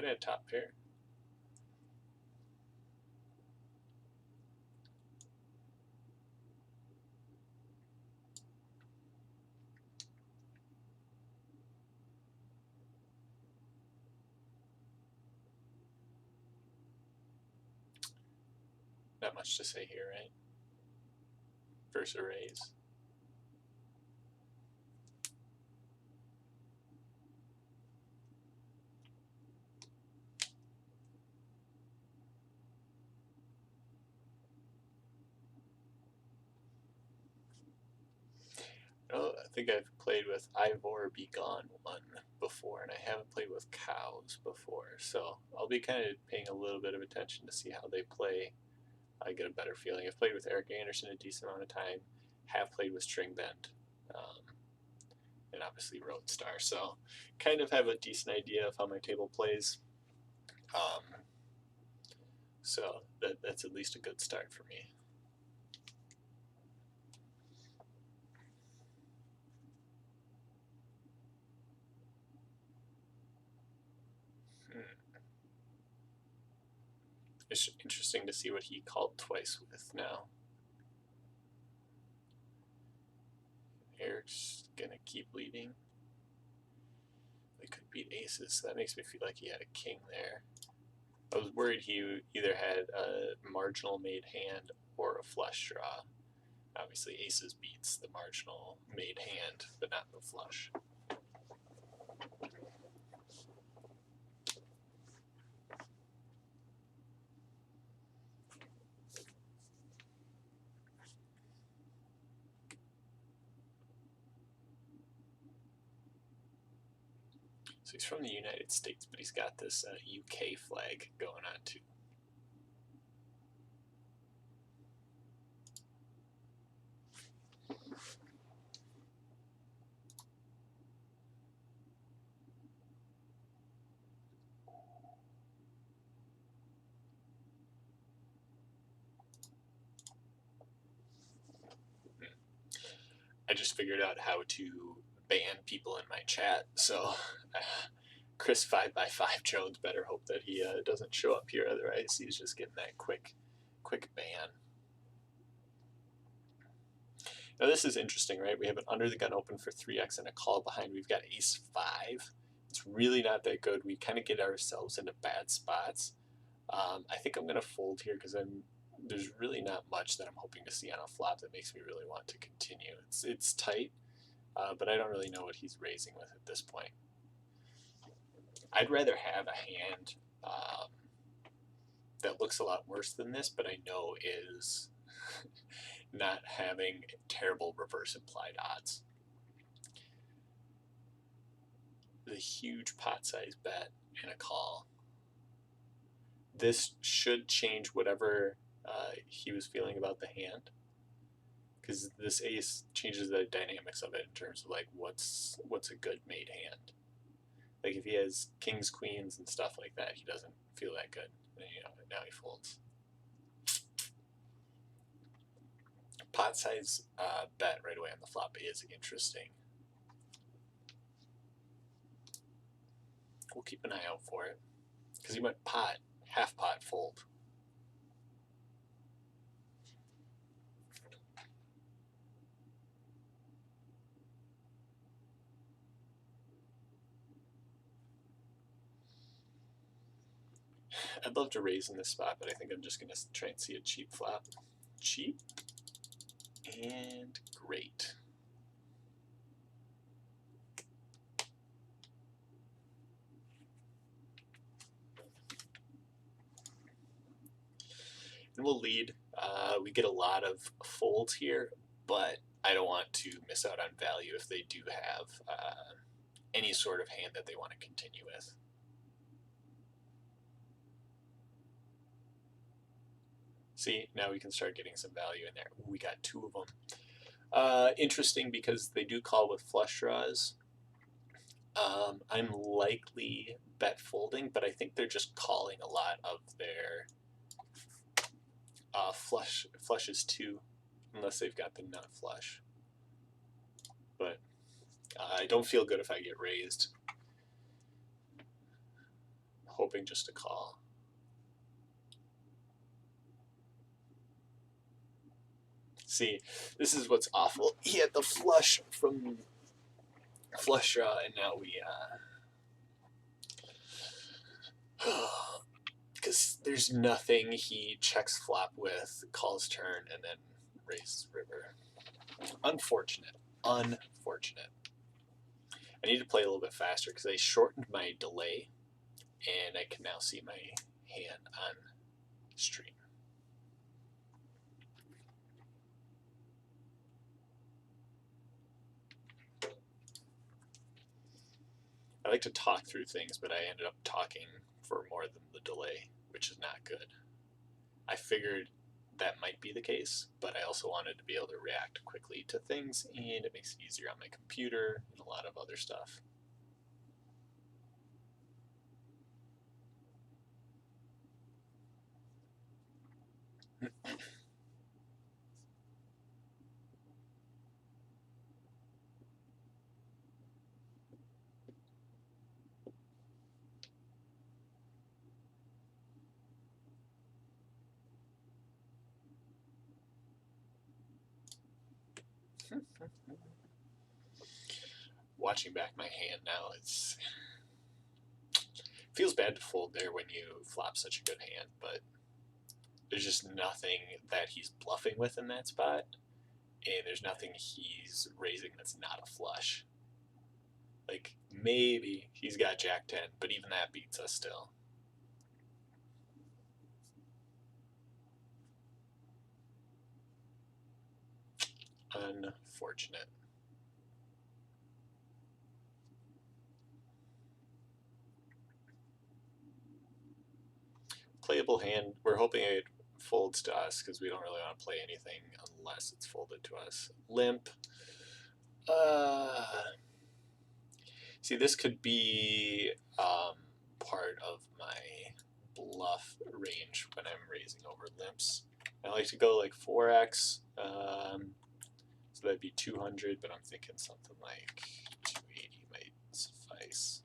could have top pair. Not much to say here, right? Versus a raise. Oh, I think I've played with Ivor Be Gone one before, and I haven't played with cows before, so I'll be kind of paying a little bit of attention to see how they play. I get a better feeling. I've played with Eric Anderson a decent amount of time, have played with String Bend, and obviously Roadstar, so kind of have a decent idea of how my table plays. So that's at least a good start for me. It's interesting to see what he called twice with now. Eric's gonna keep leading. They could beat aces, so that makes me feel like he had a king there. I was worried he either had a marginal made hand or a flush draw. Obviously aces beats the marginal made hand, but not the flush. So he's from the United States, but he's got this UK flag going on too. I just figured out how to ban people in my chat, so Chris 5x5 Jones better hope that he doesn't show up here, otherwise he's just getting that quick ban. Now this is interesting, right? We have an under the gun open for 3x and a call behind. We've got ace 5. It's really not that good. We kind of get ourselves into bad spots. I think I'm going to fold here because there's really not much that I'm hoping to see on a flop that makes me really want to continue. It's tight, but I don't really know what he's raising with at this point. I'd rather have a hand that looks a lot worse than this, but I know is not having terrible reverse implied odds. The huge pot size bet and a call. This should change whatever he was feeling about the hand, because this ace changes the dynamics of it in terms of like what's a good made hand. Like if he has kings, queens, and stuff like that, he doesn't feel that good. And, you know, now he folds. Pot size bet right away on the flop is interesting. We'll keep an eye out for it, because he went pot, half pot, fold. I'd love to raise in this spot, but I think I'm just going to try and see a cheap flop. Cheap and great. And we'll lead. We get a lot of folds here, but I don't want to miss out on value if they do have any sort of hand that they want to continue with. See, now we can start getting some value in there. Ooh, we got 2 of them. Interesting because they do call with flush draws. I'm likely bet folding, but I think they're just calling a lot of their flushes too, unless they've got the nut flush. But I don't feel good if I get raised. hoping just to call. See, this is what's awful. He had the flush from flush draw, and now we because there's nothing he checks flop with, calls turn, and then raises river. Unfortunate. Unfortunate. I need to play a little bit faster because I shortened my delay, and I can now see my hand on stream. I like to talk through things, but I ended up talking for more than the delay, which is not good. I figured that might be the case, but I also wanted to be able to react quickly to things, and it makes it easier on my computer and a lot of other stuff. Watching back my hand now, it feels bad to fold there when you flop such a good hand, but there's just nothing that he's bluffing with in that spot, and there's nothing he's raising that's not a flush. Like, maybe he's got Jack 10, but even that beats us still. Unfortunate. Playable hand. We're hoping it folds to us because we don't really want to play anything unless it's folded to us. Limp. See, this could be part of my bluff range when I'm raising over limps. I like to go like 4x, so that'd be 200, but I'm thinking something like 280 might suffice.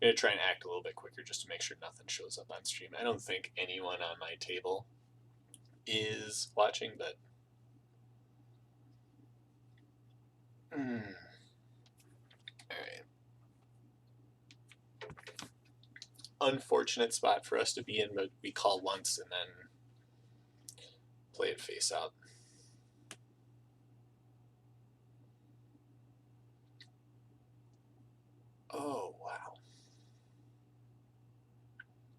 I'm going to try and act a little bit quicker just to make sure nothing shows up on stream. I don't think anyone on my table is watching, but alright. Unfortunate spot for us to be in, but we call once and then play it face up. Oh, wow.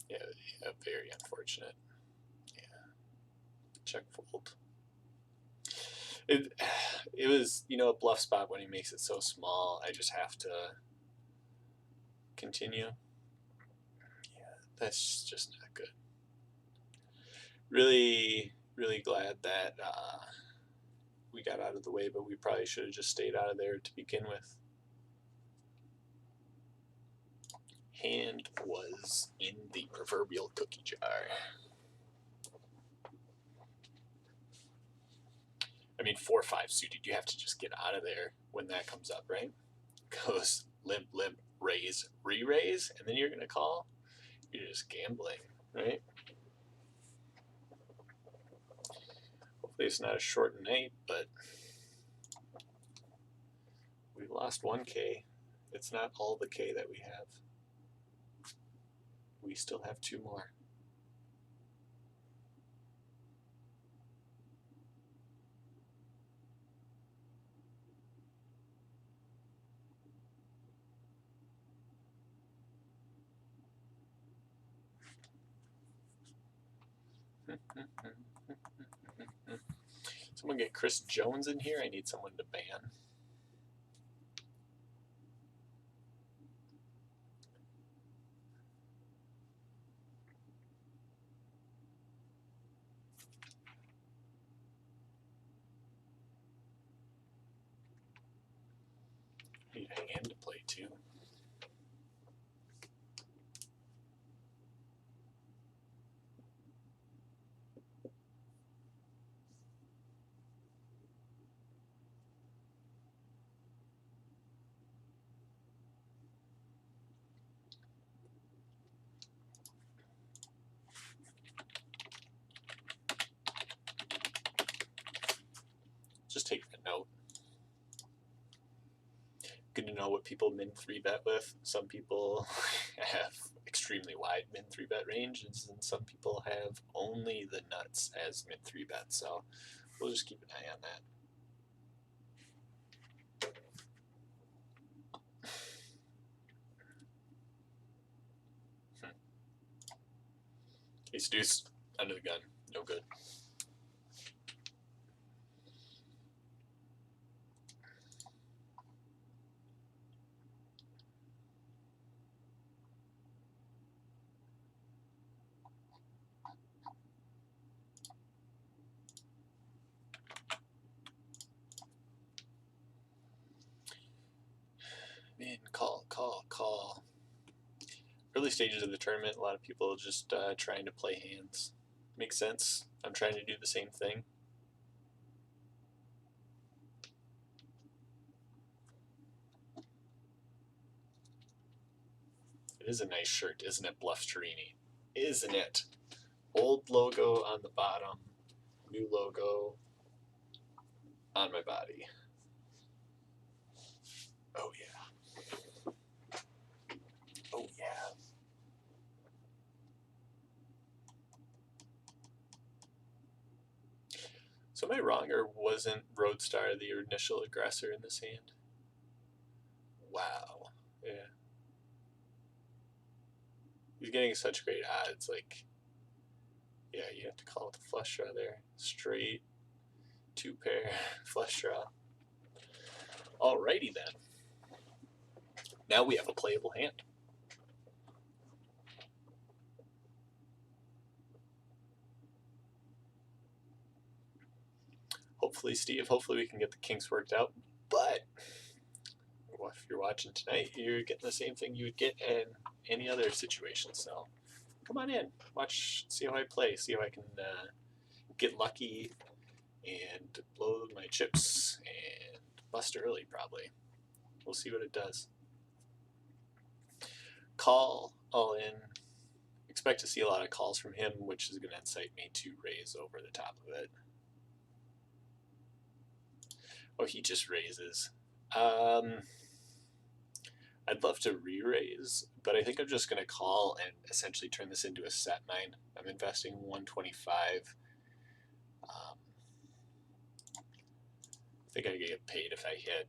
Yeah, very unfortunate. Yeah. Check fold. It was, a bluff spot when he makes it so small. I just have to continue. Yeah, that's just not good. Really, really glad that we got out of the way, but we probably should have just stayed out of there to begin with. Hand was in the proverbial cookie jar. I mean, 4-5 suited, you have to just get out of there when that comes up, right? Goes limp, limp, raise, re-raise, and then you're going to call? You're just gambling, right? Hopefully it's not a short night, but we've lost 1K. It's not all the K that we have. We still have 2 more. Someone get Chris Jones in here. I need someone to ban. Need a hand to play too. know what people min 3-bet with. Some people have extremely wide min 3-bet ranges, and some people have only the nuts as min 3-bet. So we'll just keep an eye on that. Ace deuce under the gun, no good. Man, call, call, call. Early stages of the tournament, a lot of people just trying to play hands. Makes sense. I'm trying to do the same thing. It is a nice shirt, isn't it, Bluff Torini? Isn't it? Old logo on the bottom, new logo on my body. Oh yeah. Oh yeah. So am I wrong, or wasn't Roadstar the initial aggressor in this hand? Wow. Yeah. He's getting such great odds. Like, yeah, you have to call it the flush draw there. Straight, 2-pair, flush draw. Alrighty then. Now we have a playable hand. Hopefully, Steve, hopefully we can get the kinks worked out. But if you're watching tonight, you're getting the same thing you would get in any other situation. So come on in, watch, see how I play, see how I can get lucky and blow my chips and bust early probably. We'll see what it does. Call all in. Expect to see a lot of calls from him, which is going to incite me to raise over the top of it. Oh, he just raises. I'd love to re-raise, but I think I'm just going to call and essentially turn this into a set 9. I'm investing 125. I think I get paid if I hit,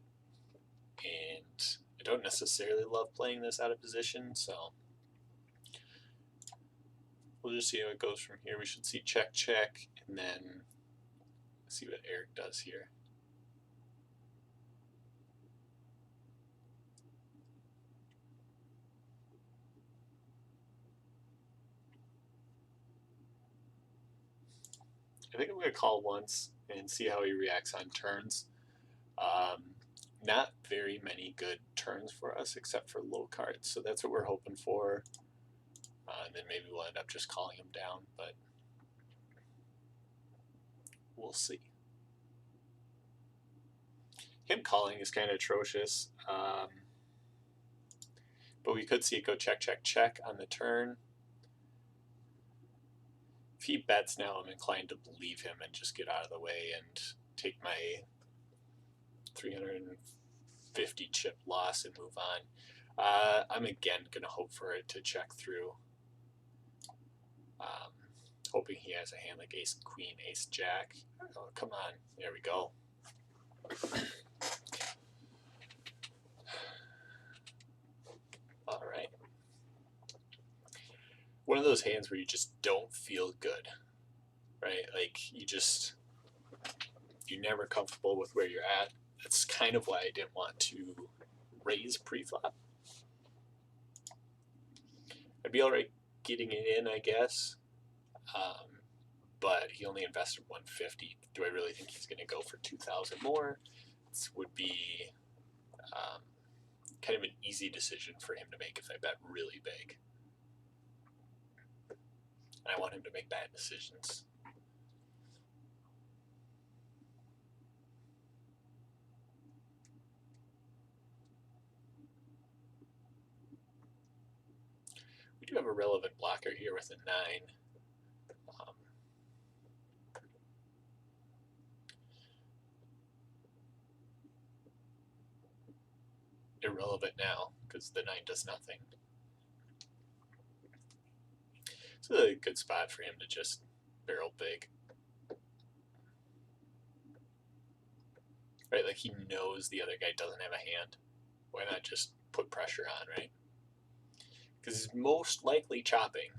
and I don't necessarily love playing this out of position, so we'll just see how it goes from here. We should see check, check, and then see what Eric does here. I think I'm going to call once and see how he reacts on turns. Not very many good turns for us except for low cards, so that's what we're hoping for. And then maybe we'll end up just calling him down, but we'll see. Him calling is kind of atrocious, but we could see it go check, check, check on the turn. If he bets now, I'm inclined to believe him and just get out of the way and take my 350 chip loss and move on. I'm again going to hope for it to check through. Hoping he has a hand like ace, queen, ace, jack. Oh, come on. There we go. All right. One of those hands where you just don't feel good, right? Like you're never comfortable with where you're at. That's kind of why I didn't want to raise pre-flop. I'd be all right getting it in, I guess. But he only invested 150. Do I really think he's going to go for 2,000 more? This would be kind of an easy decision for him to make if I bet really big. And I want him to make bad decisions. We do have a relevant blocker here with a 9. irrelevant now because the 9 does nothing. It's a good spot for him to just barrel big. Right, like he knows the other guy doesn't have a hand. Why not just put pressure on, right? Because he's most likely chopping,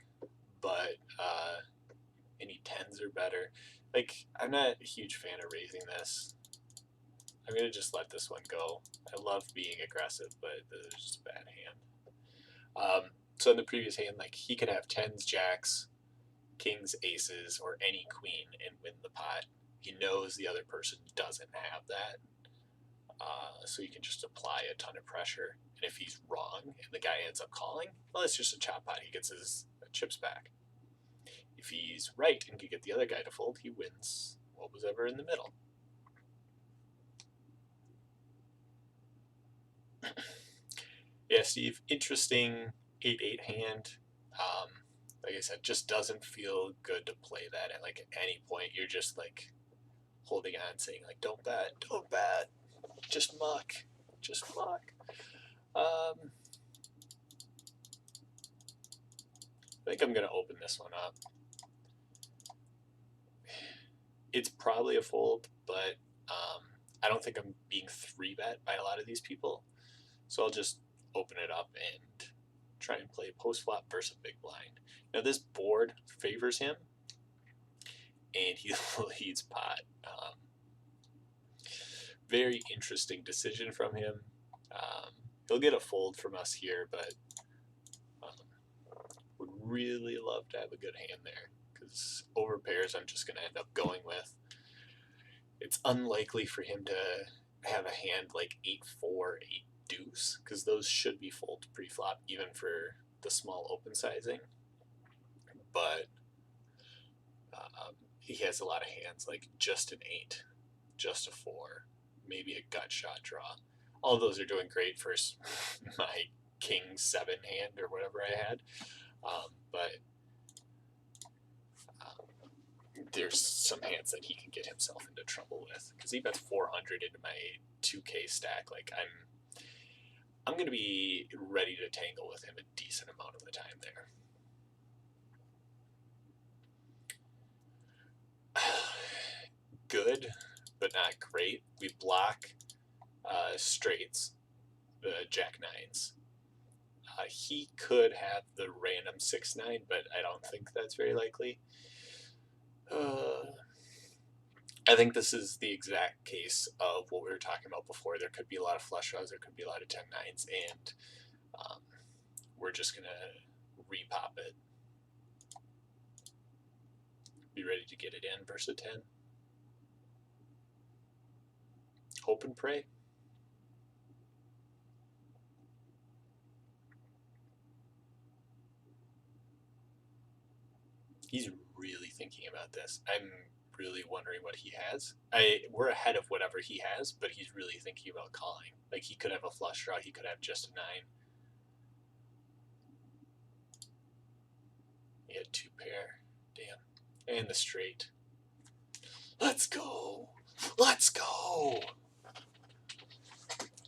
but any 10s are better. Like, I'm not a huge fan of raising this. I'm going to just let this one go. I love being aggressive, but this is just a bad hand. So in the previous hand, like, he could have 10s, jacks, kings, aces, or any queen and win the pot. He knows the other person doesn't have that. So you can just apply a ton of pressure. And if he's wrong and the guy ends up calling, well, it's just a chop pot. He gets his chips back. If he's right and can get the other guy to fold, he wins what was ever in the middle. Yeah, Steve, interesting 8-8 hand. Like I said, just doesn't feel good to play that at like any point. You're just like holding on, saying like, don't bet, just muck. I think I'm gonna open this one up. It's probably a fold, but I don't think I'm being 3-bet by a lot of these people. So I'll just open it up and try and play post flop versus big blind. Now this board favors him, and he leads pot. Very interesting decision from him. He'll get a fold from us here, but would really love to have a good hand there, because over pairs I'm just going to end up going with. It's unlikely for him to have a hand like 8-4, 8 deuce, because those should be fold pre-flop even for the small open sizing. But he has a lot of hands like just an 8, just a 4, maybe a gut shot draw. All those are doing great for my king 7 hand or whatever I had. But there's some hands that he can get himself into trouble with, because he bets 400 into my 2K stack. Like I'm going to be ready to tangle with him a decent amount of the time there. Good, but not great. We block straights, the jack 9s. He could have the random 6-9, but I don't think that's very likely. I think this is the exact case of what we were talking about before. There could be a lot of flush draws, there could be a lot of 10-9s, and we're just going to repop it. Be ready to get it in versus 10. Hope and pray. He's really thinking about this. I'm really wondering what he has. We're ahead of whatever he has, but he's really thinking about calling. Like he could have a flush draw, he could have just a 9. He had 2 pair. Damn. And the straight. Let's go! Let's go!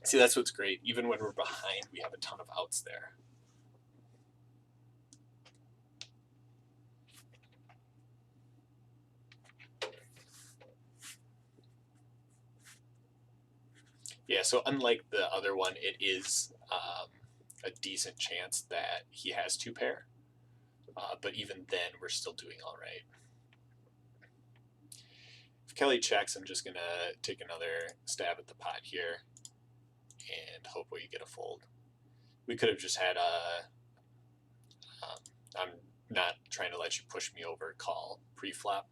See, that's what's great. Even when we're behind, we have a ton of outs there. Yeah, so unlike the other one, it is a decent chance that he has 2 pair. But even then, we're still doing all right. If Kelly checks, I'm just going to take another stab at the pot here and hope we get a fold. We could have just had a I'm not trying to let you push me over call pre-flop,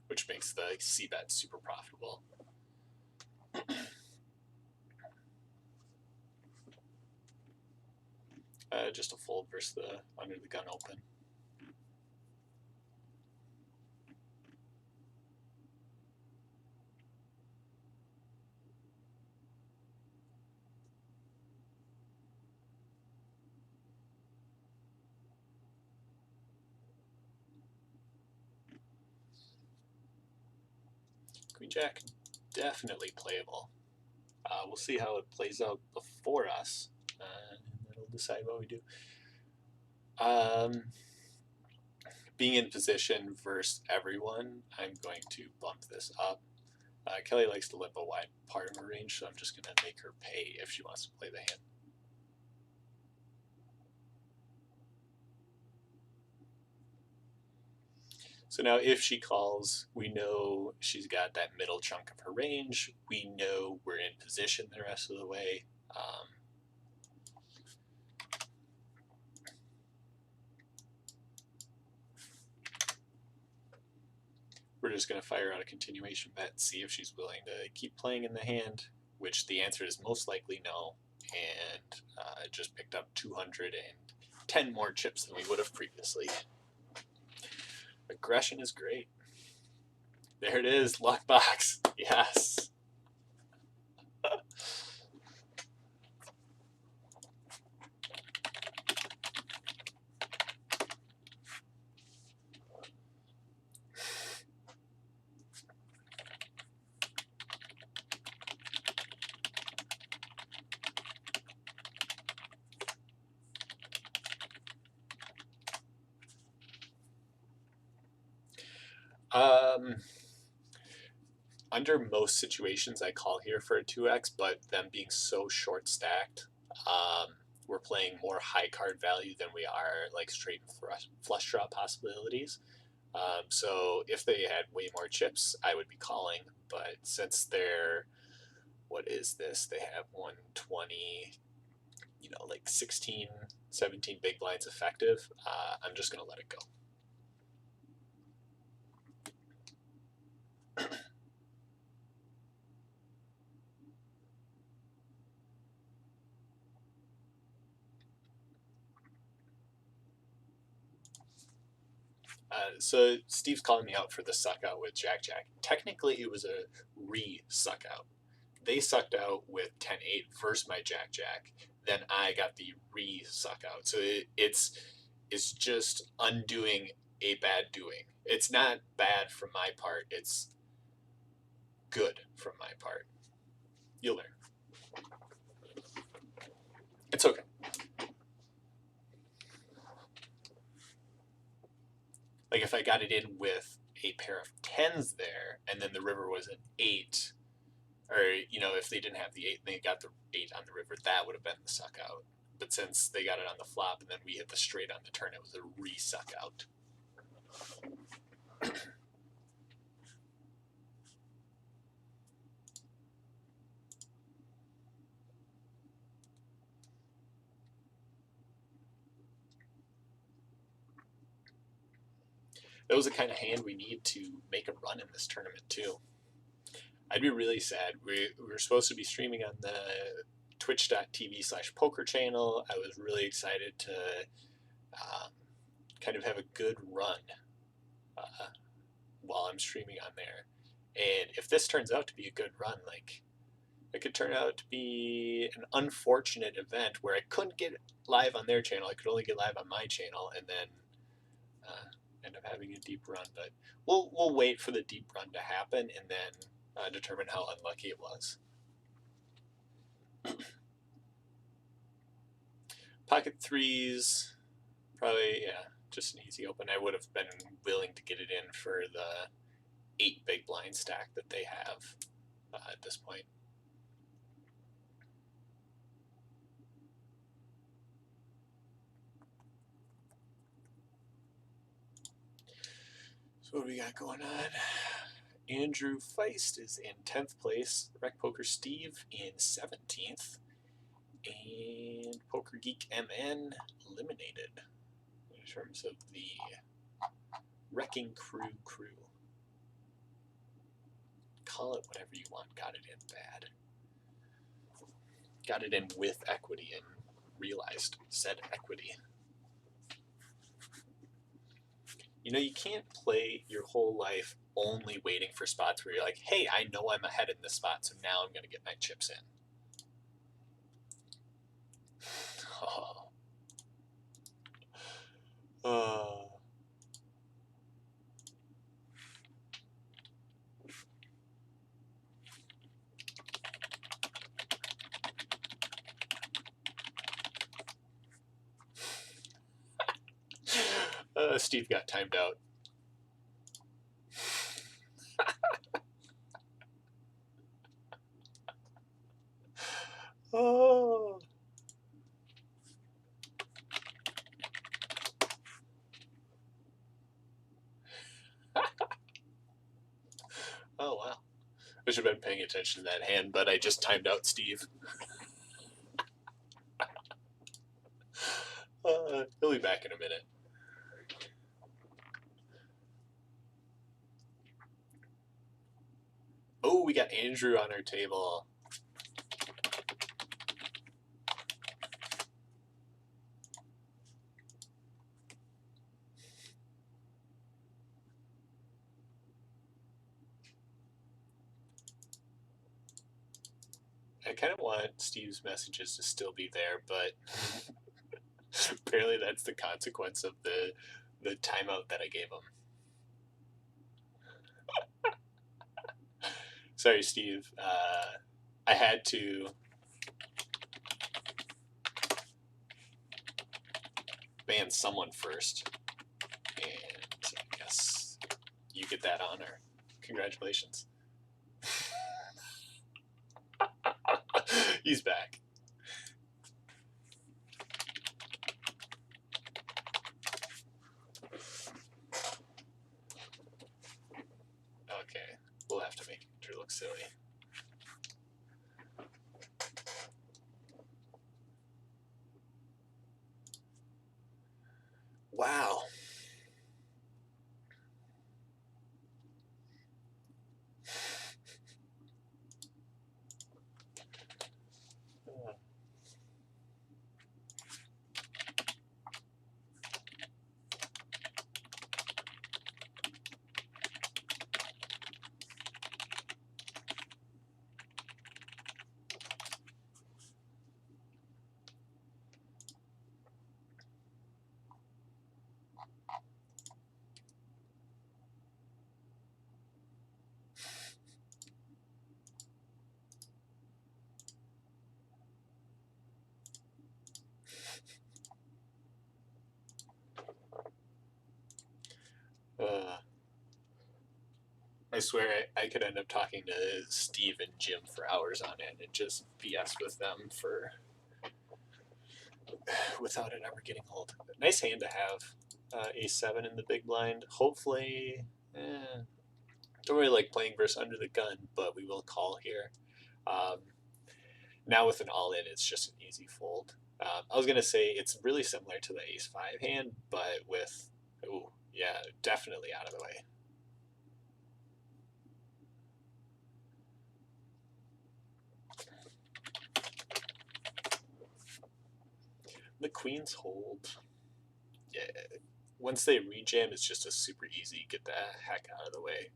which makes the c-bet super profitable. Just a fold versus the under the gun open. Queen Jack, definitely playable. We'll see how it plays out before us, and that'll decide what we do. Being in position versus everyone, I'm going to bump this up. Kelly likes to limp a wide part of her range, so I'm just going to make her pay if she wants to play the hand. So now if she calls, we know she's got that middle chunk of her range. We know we're in position the rest of the way. We're just going to fire out a continuation bet, see if she's willing to keep playing in the hand, which the answer is most likely no. And just picked up 210 more chips than we would have previously. Aggression is great. There it is, luck box. Yes. Under most situations, I call here for a 2x, but them being so short stacked, we're playing more high card value than we are like straight flush draw possibilities. So if they had way more chips, I would be calling. But since they're, what is this? They have 120, like 16, 17 big blinds effective. I'm just going to let it go. So Steve's calling me out for the suck out with Jack Jack. Technically, it was a re-suck out. They sucked out with 10-8 versus my Jack Jack. Then I got the re-suck out. So it's just undoing a bad doing. It's not bad from my part. It's good from my part. You'll learn. It's okay. Like if I got it in with a pair of 10s there, and then the river was an 8, or if they didn't have the 8 and they got the 8 on the river, that would have been the suck out. But since they got it on the flop and then we hit the straight on the turn, it was a re-suck out. That was the kind of hand we need to make a run in this tournament too. I'd be really sad. We were supposed to be streaming on the twitch.tv/poker channel. I was really excited to kind of have a good run while I'm streaming on there. And if this turns out to be a good run, like it could turn out to be an unfortunate event where I couldn't get live on their channel. I could only get live on my channel, and then end up having a deep run. But we'll wait for the deep run to happen and then determine how unlucky it was. Pocket threes, probably, yeah, just an easy open. I would have been willing to get it in for the 8 big blind stack that they have at this point. So what do we got going on? Andrew Feist is in 10th place, Rec Poker Steve in 17th, and Poker Geek MN eliminated in terms of the Wrecking Crew. Call it whatever you want. Got it in bad. Got it in with equity and realized said equity. You can't play your whole life only waiting for spots where you're like, hey, I know I'm ahead in this spot, so now I'm going to get my chips in. Oh. Steve got timed out. Oh. Oh, wow. I should have been paying attention to that hand, but I just timed out Steve. He'll be back in a minute. Oh, we got Andrew on our table. I kind of want Steve's messages to still be there, but apparently that's the consequence of the timeout that I gave him. Sorry, Steve. I had to ban someone first, and I guess you get that honor. Congratulations. He's back. Okay, we'll have to make Drew look silly. Wow. I swear I could end up talking to Steve and Jim for hours on end and just BS with them for without it ever getting old. Nice hand to have. A7 in the big blind. Hopefully, don't really like playing versus under the gun, but we will call here. Now with an all-in, it's just an easy fold. I was going to say it's really similar to the ace-5 hand, but with, ooh, yeah, definitely out of the way. The queens hold. Yeah, once they rejam, it's just a super easy get the heck out of the way.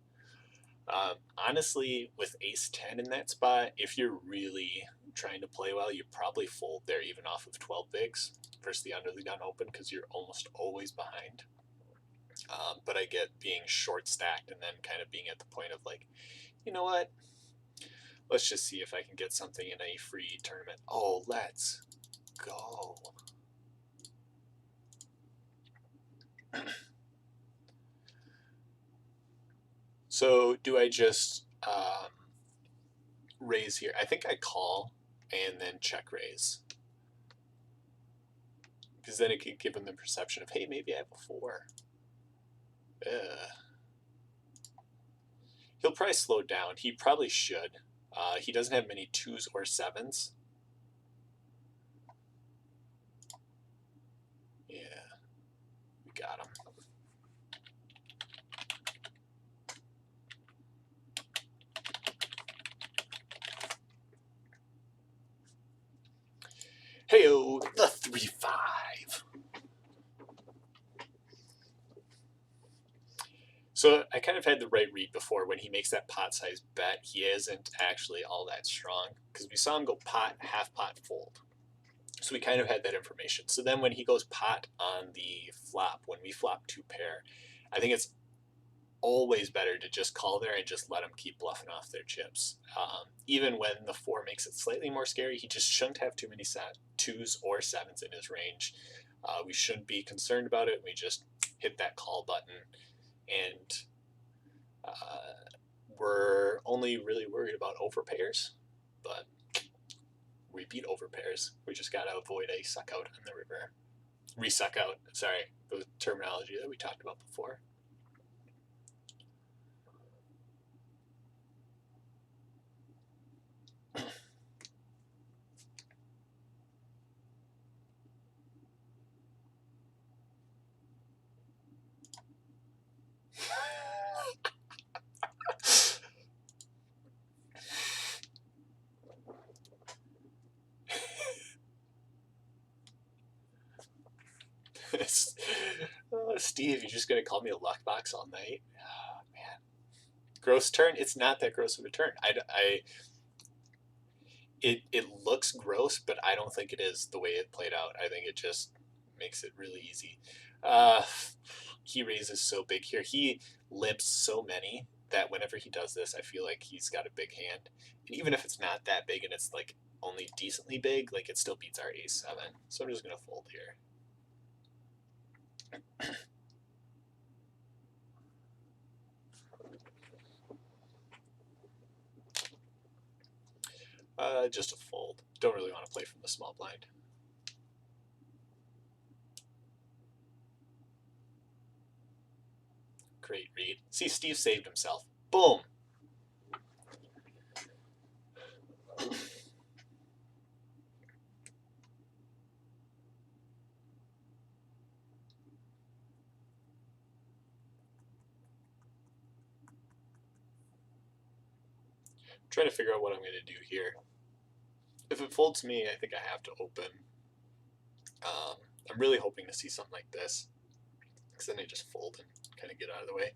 Honestly, with ace-10 in that spot, if you're really trying to play well, you probably fold there even off of 12 bigs versus the under the gun open because you're almost always behind. But I get being short stacked and then kind of being at the point of like, you know what? Let's just see if I can get something in a free tournament. Oh, let's go. So do I just raise here? I think I call and then check raise. Because then it could give him the perception of, hey, maybe I have a 4. He'll probably slow down. He probably should. He doesn't have many 2s or 7s. Yeah, we got him. Hey-o, the 3-5. So I kind of had the right read before when he makes that pot size bet. He isn't actually all that strong because we saw him go pot, half pot, fold. So we kind of had that information. So then when he goes pot on the flop, when we flop 2 pair, I think it's always better to just call there and just let him keep bluffing off their chips. Even when the 4 makes it slightly more scary, he just shouldn't have too many 2s or 7s in his range. We shouldn't be concerned about it. We just hit that call button, and we're only really worried about overpairs, but we beat overpairs. We just got to avoid a suck out on the river. Resuck out, sorry, the terminology that we talked about before. Steve, you're just gonna call me a luck box all night? Oh, man, gross turn. It's not that gross of a turn. It looks gross, but I don't think it is the way it played out. I think it just makes it really easy. Uh, he raises so big here. He limps so many that whenever he does this, I feel like he's got a big hand. And even if it's not that big and it's like only decently big, like it still beats our a7. So I'm just gonna fold here. Just a fold. Don't really want to play from the small blind. Great read. See, Steve saved himself. Boom. Trying to figure out what I'm going to do here. If it folds me, I think I have to open. I'm really hoping to see something like this, because then I just fold and kind of get out of the way.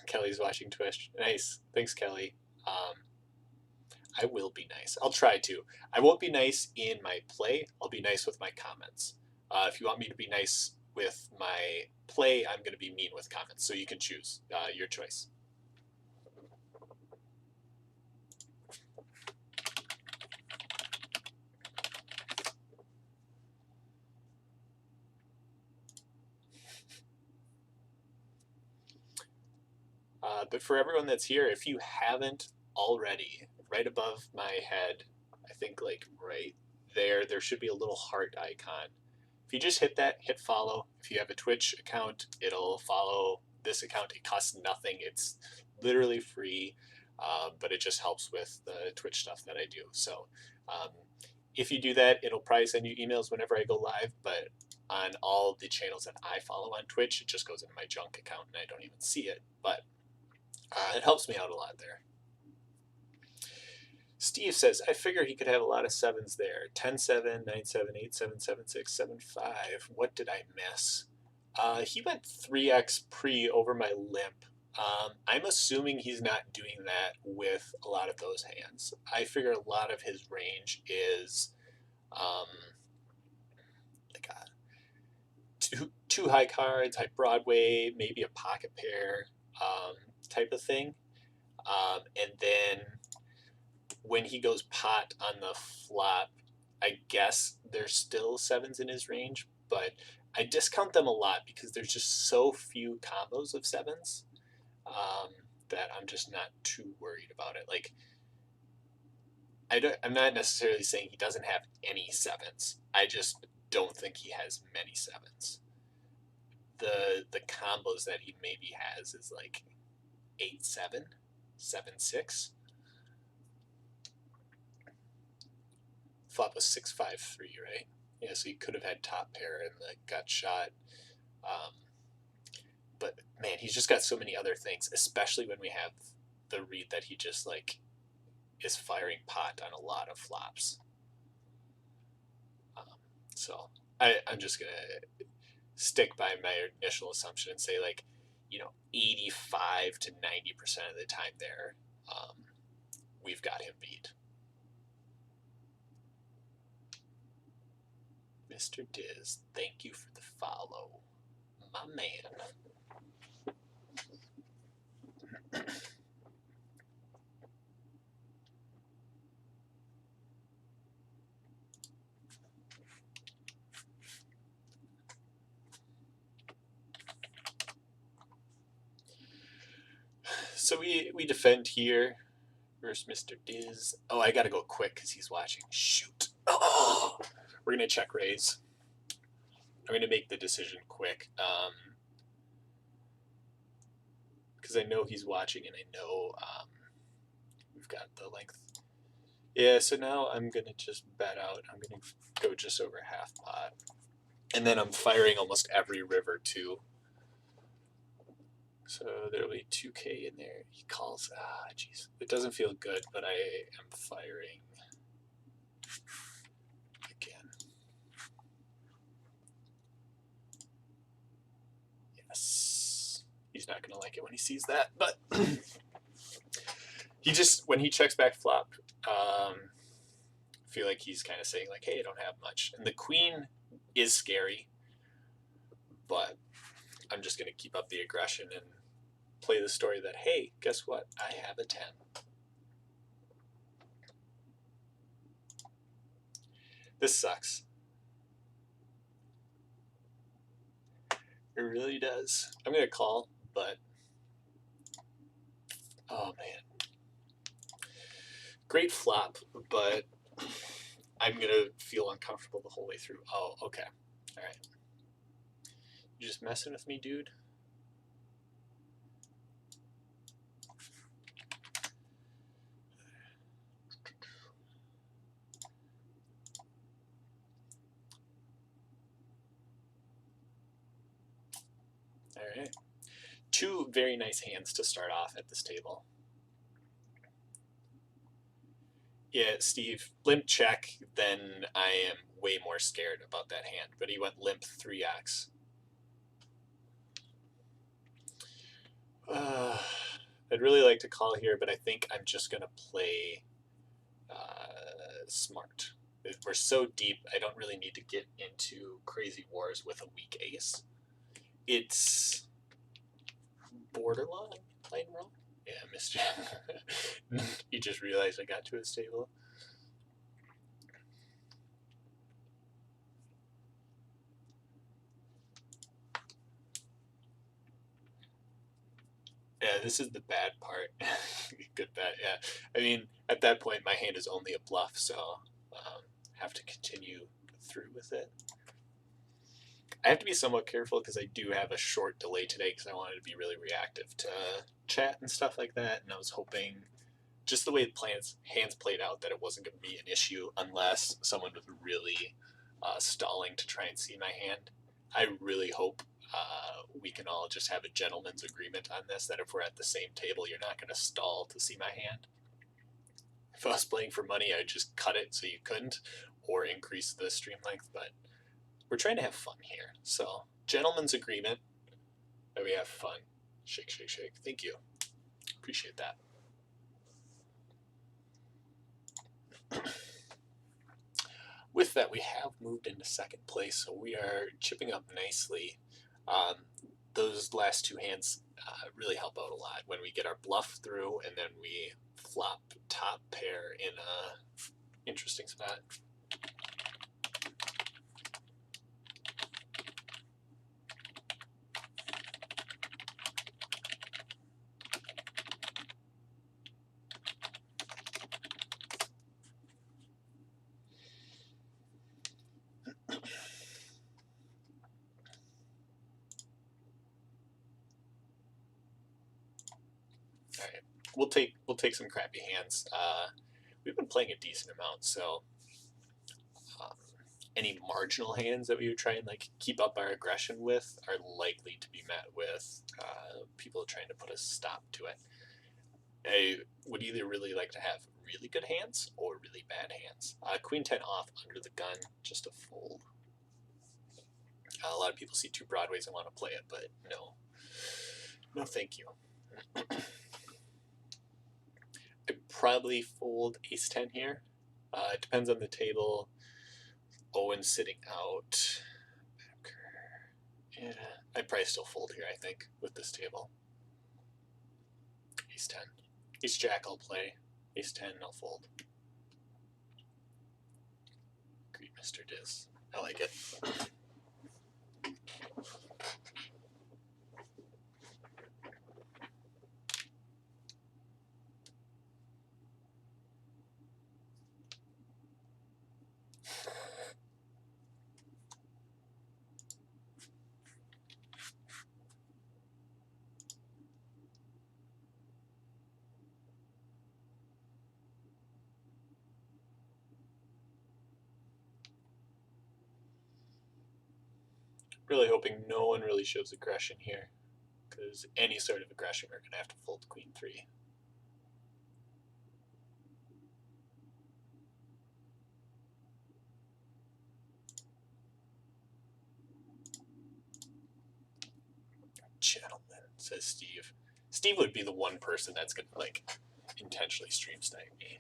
Kelly's watching Twitch. Nice. Thanks, Kelly. I will be nice. I'll try to. I won't be nice in my play. I'll be nice with my comments. If you want me to be nice with my play, I'm going to be mean with comments. So you can choose your choice. But for everyone that's here, if you haven't already, right above my head, I think like right there should be a little heart icon. If you just hit that, hit follow. If you have a Twitch account, it'll follow this account. It costs nothing. It's literally free, but it just helps with the Twitch stuff that I do. So if you do that, it'll probably send you emails whenever I go live, but on all the channels that I follow on Twitch, it just goes into my junk account and I don't even see it. But it helps me out a lot there. Steve says, I figure he could have a lot of sevens there. 10-7, 9-7, 8-7, 7-6, 7-5. What did I miss? He went 3x pre over my limp. I'm assuming he's not doing that with a lot of those hands. I figure a lot of his range is like two high cards, high Broadway, maybe a pocket pair type of thing. And then when he goes pot on the flop, I guess there's still sevens in his range, but I discount them a lot because there's just so few combos of sevens that I'm just not too worried about it. Like, I'm not necessarily saying he doesn't have any sevens. I just don't think he has many sevens. The combos that he maybe has is like 8-7, 7-6. Flop was 6-5-3, right? Yeah, so he could have had top pair and the gut shot. But man, he's just got so many other things, especially when we have the read that he just like is firing pot on a lot of flops. So I'm just gonna stick by my initial assumption and say like, 85 to 90% of the time there, we've got him beat. Mr. Diz, thank you for the follow. My man. So we defend here versus Mr. Diz. Oh, I gotta go quick because he's watching. Shoot. Oh, we're gonna check raise. I'm gonna make the decision quick because I know he's watching and I know we've got the length. Yeah, so now I'm gonna just bet out. I'm gonna go just over half pot, and then I'm firing almost every river too. So there'll be 2K in there. He calls. Ah, jeez. It doesn't feel good, but I am firing again. Yes. He's not going to like it when he sees that, but he just, when he checks back flop, I feel like he's kind of saying like, hey, I don't have much. And the queen is scary, but I'm just going to keep up the aggression and play the story that, hey, guess what? I have a 10. This sucks. It really does. I'm going to call, but oh man. Great flop, but I'm going to feel uncomfortable the whole way through. Oh, okay. All right. You just messing with me, dude? All right. Two very nice hands to start off at this table. Yeah, Steve, limp check, then I am way more scared about that hand. But he went limp 3x. I'd really like to call here, but I think I'm just going to play smart. We're so deep, I don't really need to get into crazy wars with a weak ace. It's borderline playing wrong. Yeah, Mr. You just realized I got to his table. Yeah, this is the bad part. Good bet, yeah. I mean, at that point, my hand is only a bluff, so have to continue through with it. I have to be somewhat careful because I do have a short delay today because I wanted to be really reactive to chat and stuff like that, and I was hoping, just the way the hands played out, that it wasn't going to be an issue unless someone was really stalling to try and see my hand. I really hope we can all just have a gentleman's agreement on this, that if we're at the same table, you're not going to stall to see my hand. If I was playing for money, I'd just cut it so you couldn't, or increase the stream length, but we're trying to have fun here. So, gentleman's agreement that we have fun. Shake, shake, shake. Thank you. Appreciate that. With that, we have moved into second place, so we are chipping up nicely. Those last two hands really help out a lot when we get our bluff through and then we flop top pair in a interesting spot. All right, we'll take some crappy hands. We've been playing a decent amount, so any marginal hands that we would try and like keep up our aggression with are likely to be met with people trying to put a stop to it. I would either really like to have really good hands or really bad hands. Queen 10 off under the gun, just a fold. A lot of people see two broadways and want to play it, but no. No, thank you. I'd probably fold ace 10 here. It depends on the table. Owen sitting out. Yeah, I'd probably still fold here, I think, with this table. Ace 10. Ace Jack I'll play. Ace 10 I'll fold. Great, Mr. Diz. I like it. Really hoping no one really shows aggression here, because any sort of aggression we're going to have to fold Queen 3. Gentlemen, says Steve. Steve would be the one person that's going to, like, intentionally stream snipe me.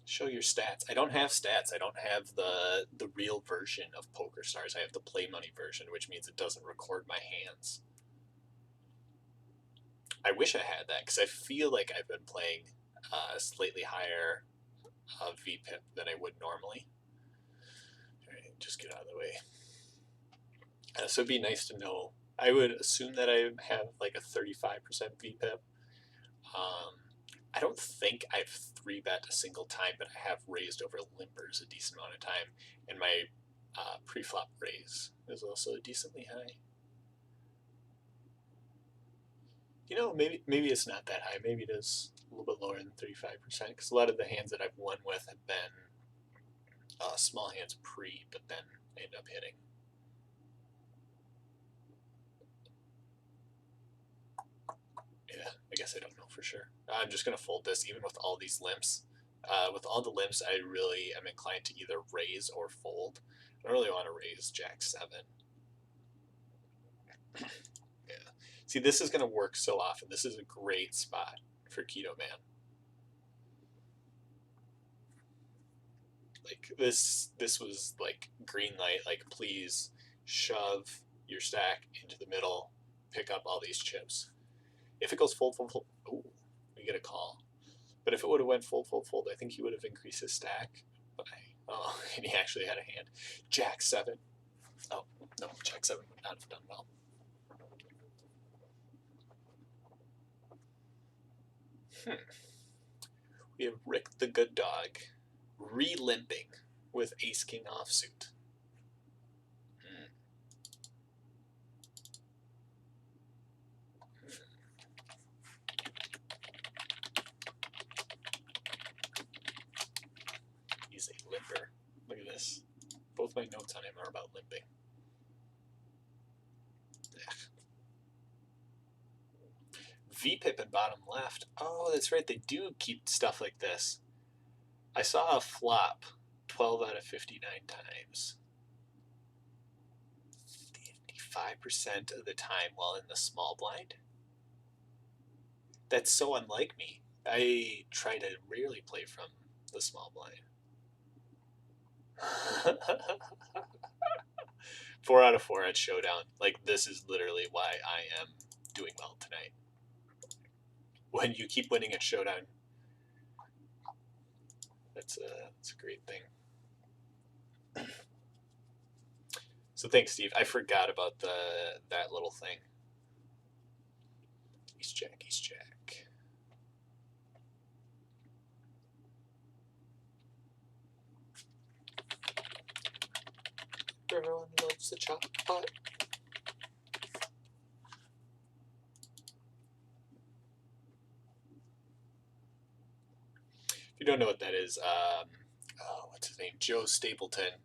Show your stats. I don't have stats. I don't have the real version of Poker Stars. I have the Play Money version, which means it doesn't record my hands. I wish I had that, because I feel like I've been playing slightly higher VPIP than I would normally. All right, just get out of the way. So it'd be nice to know. I would assume that I have like a 35% VPIP. I don't think I've 3-bet a single time, but I have raised over limpers a decent amount of time, and my pre-flop raise is also decently high. You know, maybe it's not that high. Maybe it is a little bit lower than 35%, because a lot of the hands that I've won with have been small hands pre, but then end up hitting. Yeah, I guess I don't know for sure. I'm just going to fold this, even with all these limps. With all the limps, I really am inclined to either raise or fold. I don't really want to raise Jack 7. Yeah. See, this is going to work so often. This is a great spot for Keto Man. Like, this was like green light. Like, please shove your stack into the middle, pick up all these chips. If it goes fold, fold, fold, ooh, we get a call. But if it would have went fold, fold, fold, I think he would have increased his stack. But and he actually had a hand. Jack 7. Oh, no, Jack 7 would not have done well. We have Rick the Good Dog re-limping with Ace King offsuit. He's a limper. Look at this. Both my notes on him are about limping. VPIP in bottom left. Oh, that's right. They do keep stuff like this. I saw a flop 12 out of 59 times. 55% of the time while in the small blind. That's so unlike me. I try to rarely play from the small blind. 4 out of 4 at Showdown. Like, this is literally why I am doing well tonight. When you keep winning at Showdown, that's a great thing. So thanks, Steve. I forgot about that little thing. Ace Jack, Ace Jack. Everyone loves the chop pot. If you don't know what that is, what's his name? Joe Stapleton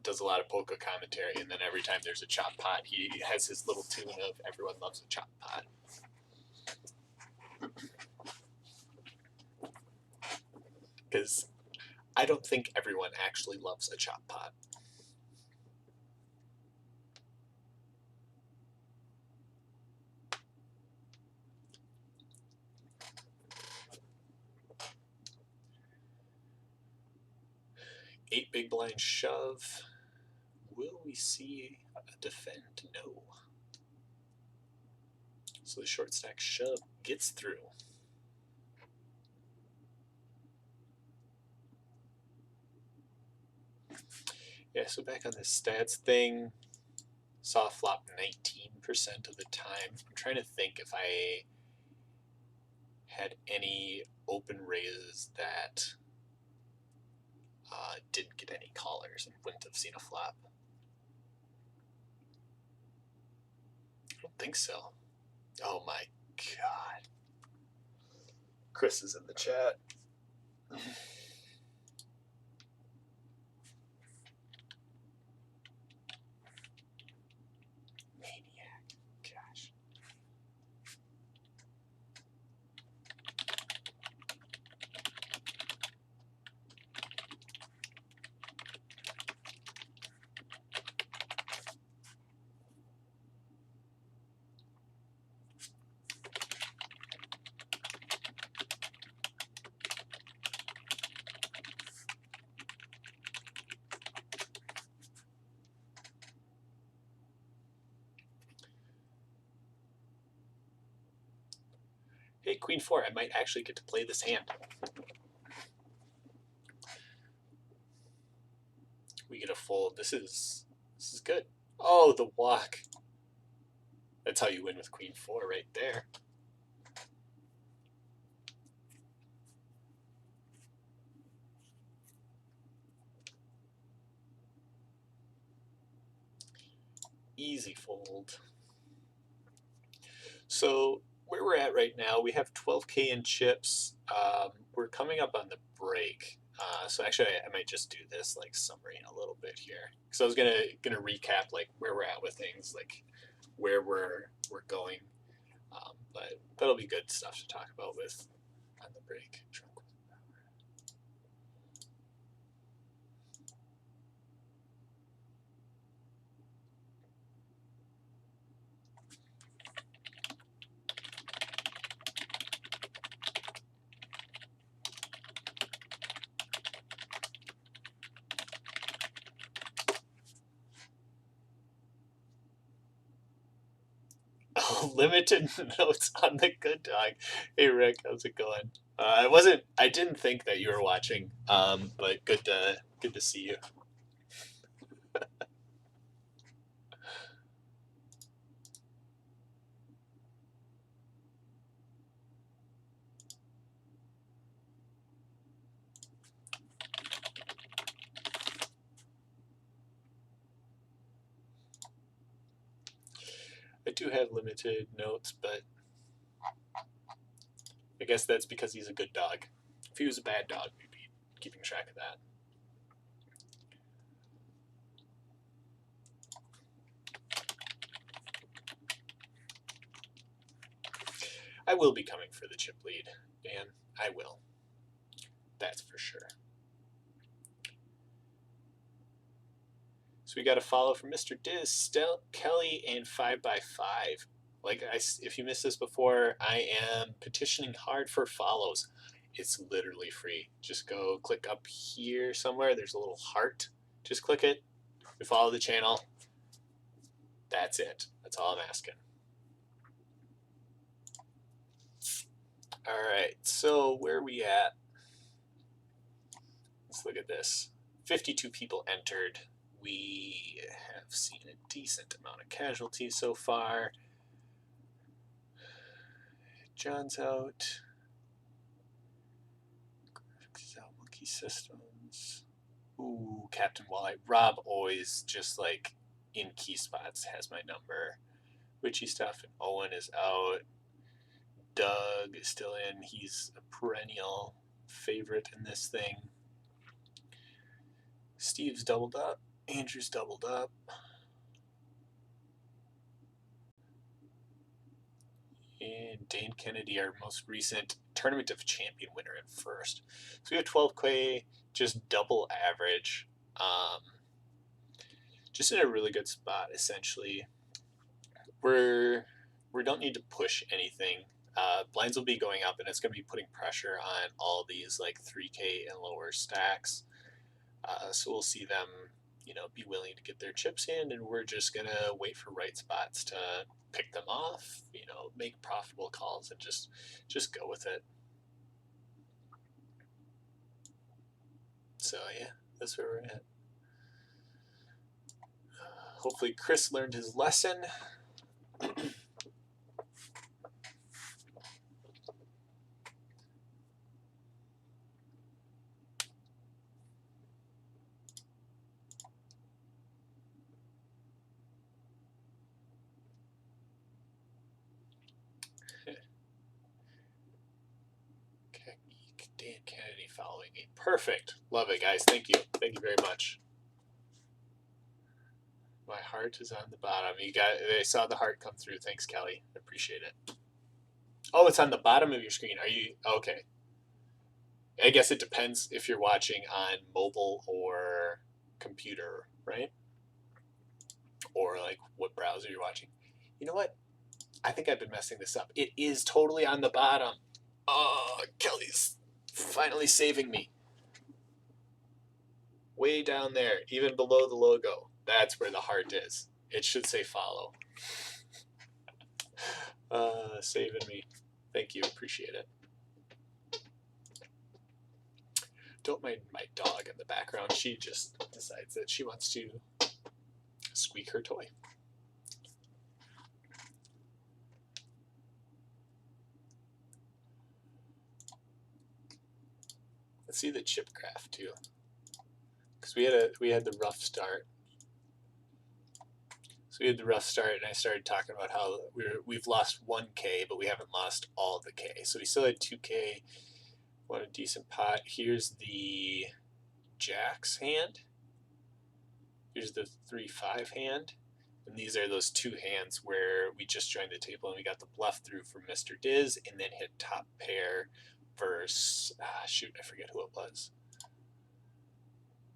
does a lot of poker commentary, and then every time there's a chop pot, he has his little tune of "Everyone loves a chop pot." Because I don't think everyone actually loves a chop pot. 8 big blind shove. Will we see a defend? No. So the short stack shove gets through. Yeah, so back on this stats thing, saw flop 19% of the time. I'm trying to think if I had any open raises that didn't get any callers and wouldn't have seen a flop. I don't think so. Oh my god. Chris is in the chat. Maniac. Gosh. Hey, Queen 4, I might actually get to play this hand. We get a fold. This is good. Oh, the walk. That's how you win with Queen 4 right there. Easy fold. So where we're at right now, we have 12K in chips. We're coming up on the break. So actually, I might just do this like summary in a little bit here, because I was gonna recap like where we're at with things, like where we're going. But that'll be good stuff to talk about with on the break. Limited notes on the good dog. Hey Rick, how's it going? I didn't think that you were watching. But good to see you. I do have limited notes, but I guess that's because he's a good dog. If he was a bad dog, we'd be keeping track of that. I will be coming for the chip lead, Dan. I will. That's for sure. So we got a follow from Mr. Diz, Kelly, and 5x5. Like, if you missed this before, I am petitioning hard for follows. It's literally free. Just go click up here somewhere. There's a little heart. Just click it. You follow the channel. That's it. That's all I'm asking. All right, so where are we at? Let's look at this. 52 people entered. We have seen a decent amount of casualties so far. John's out. Graphics out, Monkey Systems. Ooh, Captain Walleye. Rob always just like in key spots has my number. Witchy stuff, and Owen is out. Doug is still in. He's a perennial favorite in this thing. Steve's doubled up. Andrew's doubled up. And Dane Kennedy, our most recent Tournament of Champion winner in first. So we have 12K, just double average. Just in a really good spot, essentially. We don't need to push anything. Blinds will be going up, and it's going to be putting pressure on all these like 3K and lower stacks. So we'll see them, be willing to get their chips in, and we're just gonna wait for right spots to pick them off, make profitable calls, and just go with it. So yeah, that's where we're at. Hopefully Chris learned his lesson. Dan Kennedy following me. Perfect. Love it, guys. Thank you. Thank you very much. My heart is on the bottom. I saw the heart come through. Thanks, Kelly. I appreciate it. Oh, it's on the bottom of your screen. Are you okay? I guess it depends if you're watching on mobile or computer, right? Or like what browser you're watching. You know what? I think I've been messing this up. It is totally on the bottom. Oh, Kelly's finally saving me. Way down there, even below the logo. That's where the heart is. It should say follow. Saving me. Thank you. Appreciate it. Don't mind my dog in the background. She just decides that she wants to squeak her toy. Let's see the chip graph too, because we had the rough start. So we had the rough start, and I started talking about how we've lost 1K, but we haven't lost all the K. So we still had 2K. What a decent pot. Here's the jacks hand. Here's the 3-5 hand. And these are those two hands where we just joined the table and we got the bluff through from Mr. Diz and then hit top pair versus, shoot, I forget who it was.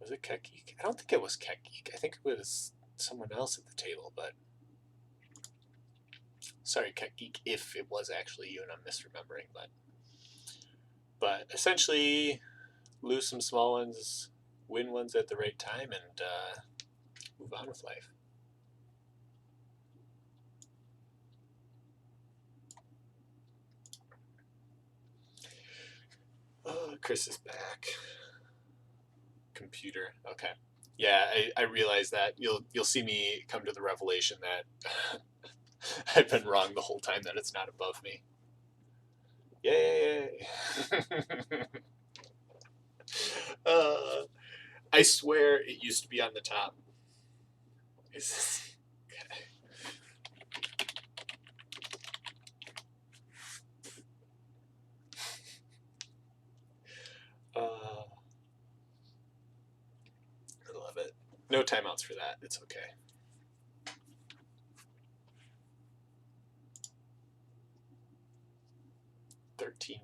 Was it Kekgeek? I don't think it was Kekgeek. I think it was someone else at the table, but sorry, Kekgeek, if it was actually you and I'm misremembering, but essentially lose some small ones, win ones at the right time, and move on with life. Oh, Chris is back. Computer. Okay. Yeah, I realize that. You'll see me come to the revelation that I've been wrong the whole time, that it's not above me. Yay! I swear it used to be on the top. Is this... I love it. No timeouts for that. It's okay.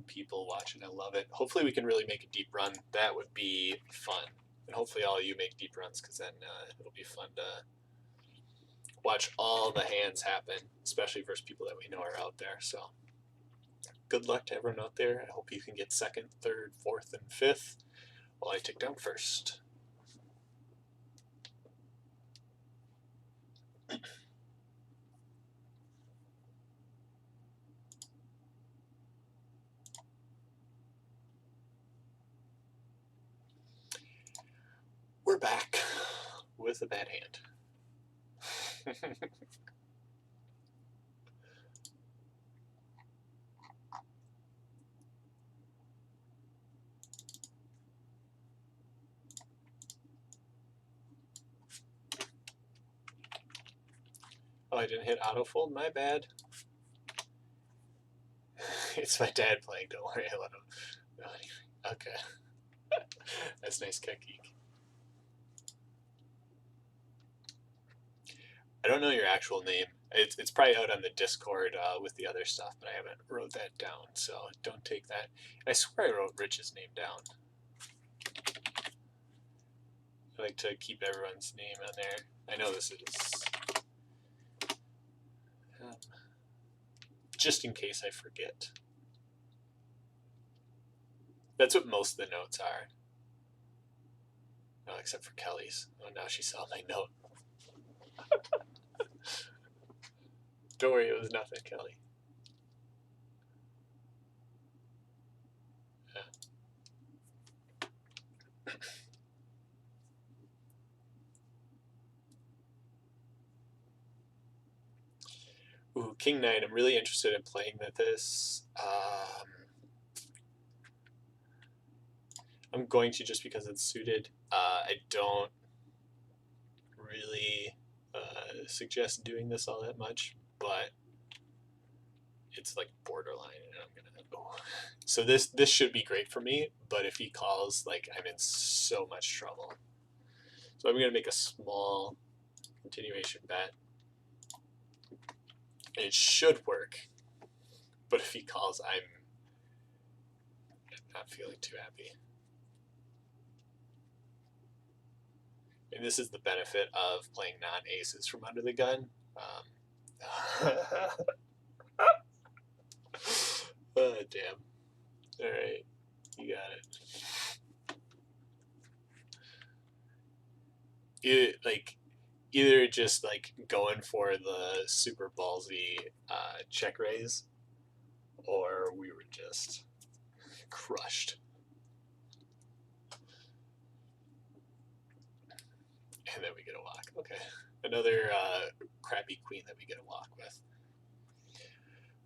People watching. I love it. Hopefully we can really make a deep run. That would be fun. And hopefully all of you make deep runs, because then it'll be fun to watch all the hands happen, especially versus people that we know are out there. So good luck to everyone out there. I hope you can get second, third, fourth, and fifth while I take down first. We're back with a bad hand. Oh, I didn't hit autofold? My bad. It's my dad playing, don't worry, I let him. No, anyway. Okay. That's nice, Kekgeek. I don't know your actual name. It's probably out on the Discord with the other stuff, but I haven't wrote that down, so don't take that. I swear I wrote Rich's name down. I like to keep everyone's name on there. I know this is just in case I forget. That's what most of the notes are. Oh, except for Kelly's. Oh, now she saw my note. Don't worry, it was nothing, Kelly. Ooh, King 9. I'm really interested in playing with this. I'm going to just because it's suited. I don't really suggest doing this all that much, but it's like borderline, and I'm gonna. Oh. So this should be great for me, but if he calls, like I'm in so much trouble. So I'm gonna make a small continuation bet. And it should work, but if he calls, I'm not feeling too happy. And this is the benefit of playing non-aces from under the gun. Oh, damn. All right, you got it. Either just like going for the super ballsy check raise, or we were just crushed. And then we get a walk. Okay, another crappy queen that we get a walk with.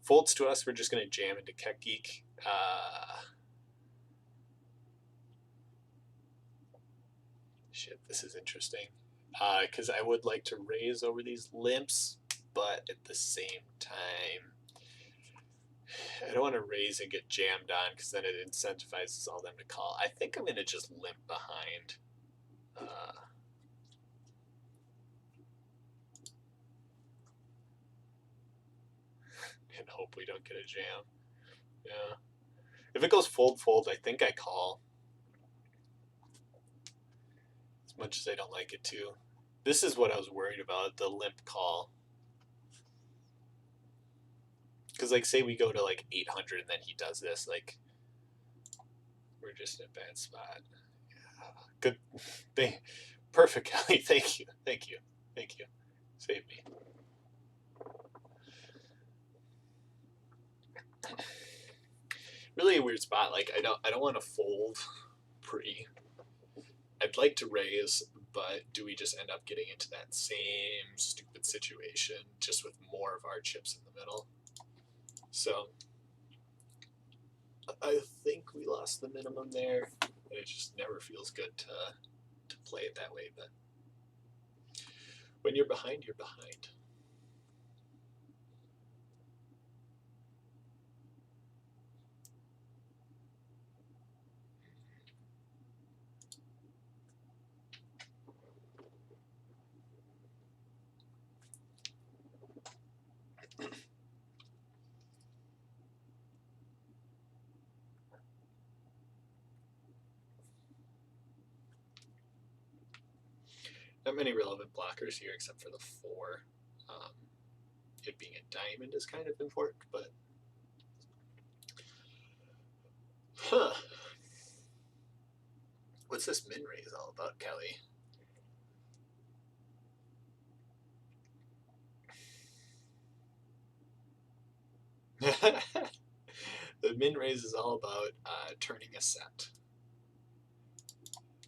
Folds to us, we're just gonna jam into Keck Geek. Shit, this is interesting. Because I would like to raise over these limps, but at the same time, I don't want to raise and get jammed on because then it incentivizes all them to call. I think I'm going to just limp behind. And hope we don't get a jam. Yeah. If it goes fold, fold, I think I call. As much as I don't like it too. This is what I was worried about, the limp call. Because, like, say we go to, like, 800 and then he does this, like, we're just in a bad spot. Yeah. Good thing. Perfect, Kelly. Thank you. Thank you. Thank you. Save me. Really a weird spot. Like, I don't want to fold pre. I'd like to raise, but do we just end up getting into that same stupid situation just with more of our chips in the middle? So I think we lost the minimum there, and it just never feels good to play it that way. But when you're behind, you're behind. Not many relevant blockers here except for the 4. It being a diamond is kind of important, but what's this min raise all about, Kelly? The min raise is all about turning a set.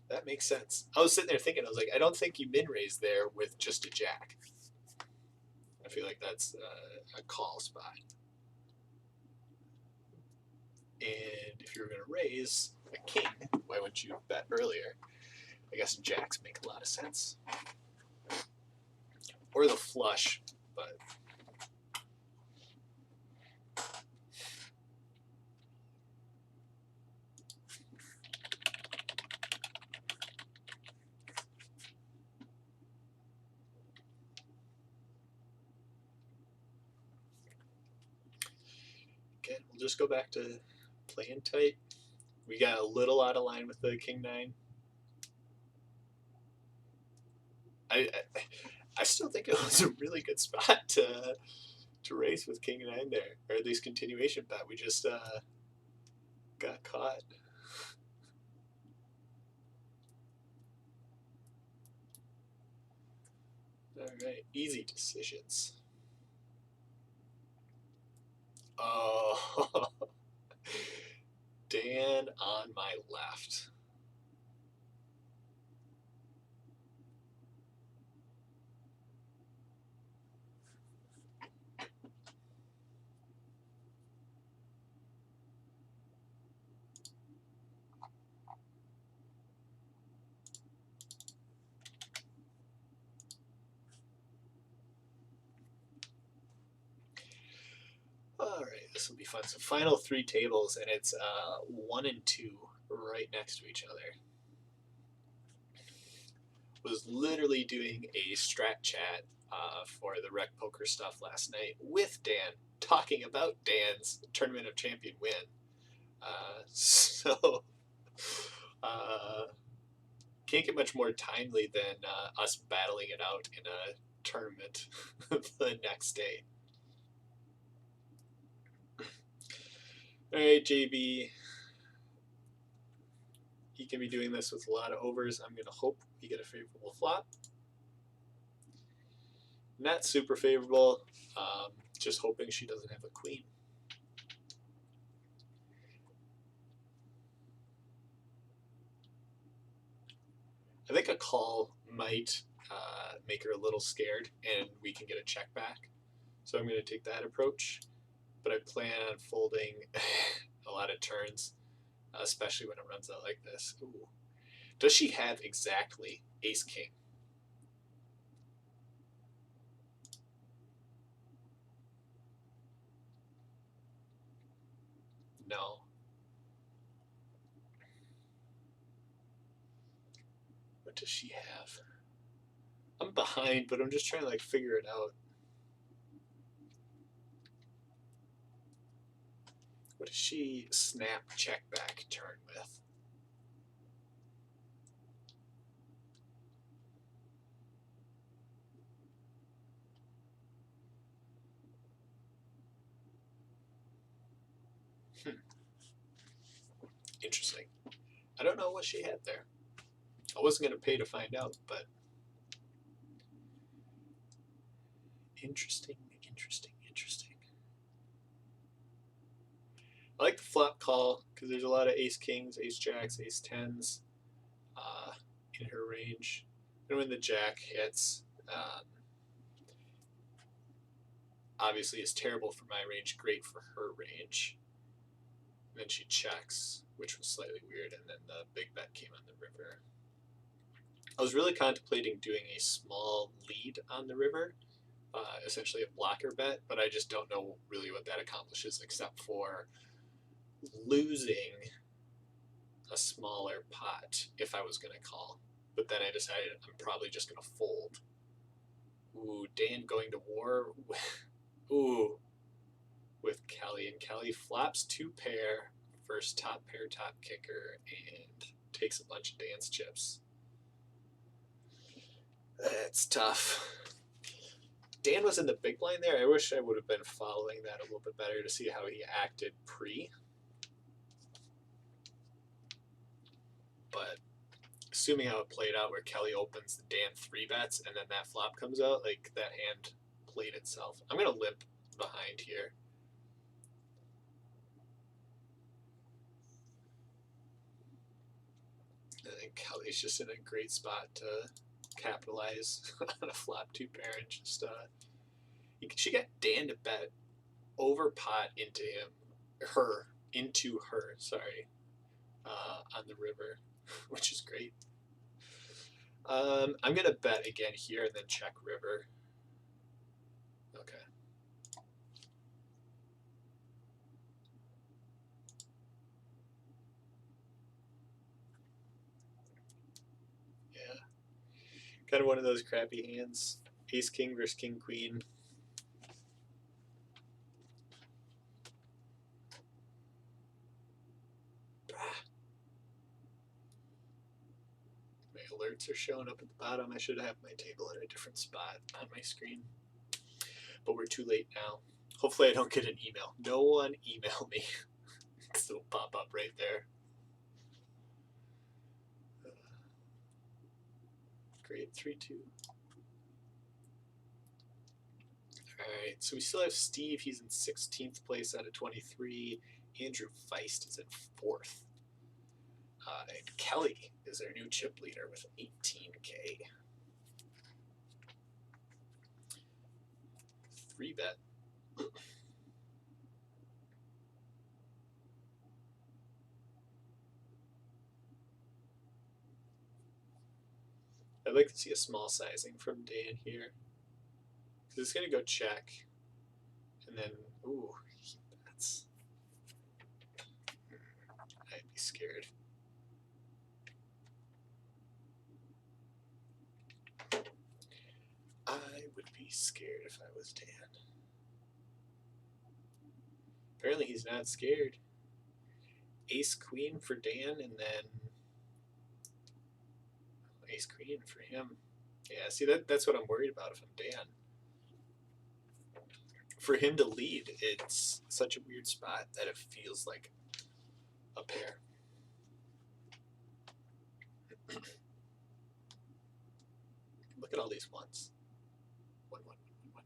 That makes sense. I was sitting there thinking, I was like, I don't think you min raise there with just a jack. I feel like that's a call spot. And if you were going to raise a king, why wouldn't you bet earlier? I guess jacks make a lot of sense. Or the flush, but okay, we'll just go back to playing tight. We got a little out of line with the king 9. I still think it was a really good spot to race with king 9 there, or at least continuation bet. We just got caught. All right, easy decisions. Oh, Dan on my left. All right, this will be fun. So final 3 tables, and it's 1 and 2 right next to each other. Was literally doing a strat chat for the Rec Poker stuff last night with Dan, talking about Dan's Tournament of Champion win. So can't get much more timely than us battling it out in a tournament the next day. All right, JB. He can be doing this with a lot of overs. I'm going to hope we get a favorable flop. Not super favorable. Just hoping she doesn't have a queen. I think a call might make her a little scared, and we can get a check back. So I'm going to take that approach. But I plan on folding a lot of turns, especially when it runs out like this. Ooh. Does she have exactly ace-king? No. What does she have? I'm behind, but I'm just trying to like figure it out. What does she snap check back turn with? Interesting. I don't know what she had there. I wasn't going to pay to find out, but interesting, interesting, interesting. I like the flop call because there's a lot of ace kings, ace jacks, ace tens in her range. And when the jack hits, obviously is terrible for my range, great for her range. And then she checks, which was slightly weird, and then the big bet came on the river. I was really contemplating doing a small lead on the river, essentially a blocker bet, but I just don't know really what that accomplishes except for losing a smaller pot if I was going to call. But then I decided I'm probably just going to fold. Ooh, Dan going to war. Ooh, with Kelly. And Kelly flops 2 pair, first top pair, top kicker, and takes a bunch of Dan's chips. That's tough. Dan was in the big blind there. I wish I would have been following that a little bit better to see how he acted pre. But assuming how it played out where Kelly opens the Dan 3-bets and then that flop comes out, like that hand played itself. I'm going to limp behind here. I think Kelly's just in a great spot to capitalize on a flop 2 pair and just she got Dan to bet over pot into her, sorry, on the river, which is great. I'm gonna bet again here and then check river. Okay. Yeah. Kind of one of those crappy hands. Ace king versus king queen. My alerts are showing up at the bottom. I should have my table in a different spot on my screen. But we're too late now. Hopefully I don't get an email. No one email me. It'll pop up right there. Great, 3-2. Alright, so we still have Steve. He's in 16th place out of 23. Andrew Feist is in 4th. And Kelly is our new chip leader with 18K. 3-bet. I'd like to see a small sizing from Dan here. It's going to go check. And then, ooh, he bets. I'd be scared. I would be scared if I was Dan. Apparently he's not scared. Ace Queen for Dan, and then Ace Queen for him. Yeah, see, that's what I'm worried about if I'm Dan. For him to lead, it's such a weird spot that it feels like a pair. Look at all these ones. 1, 1, 1, 1.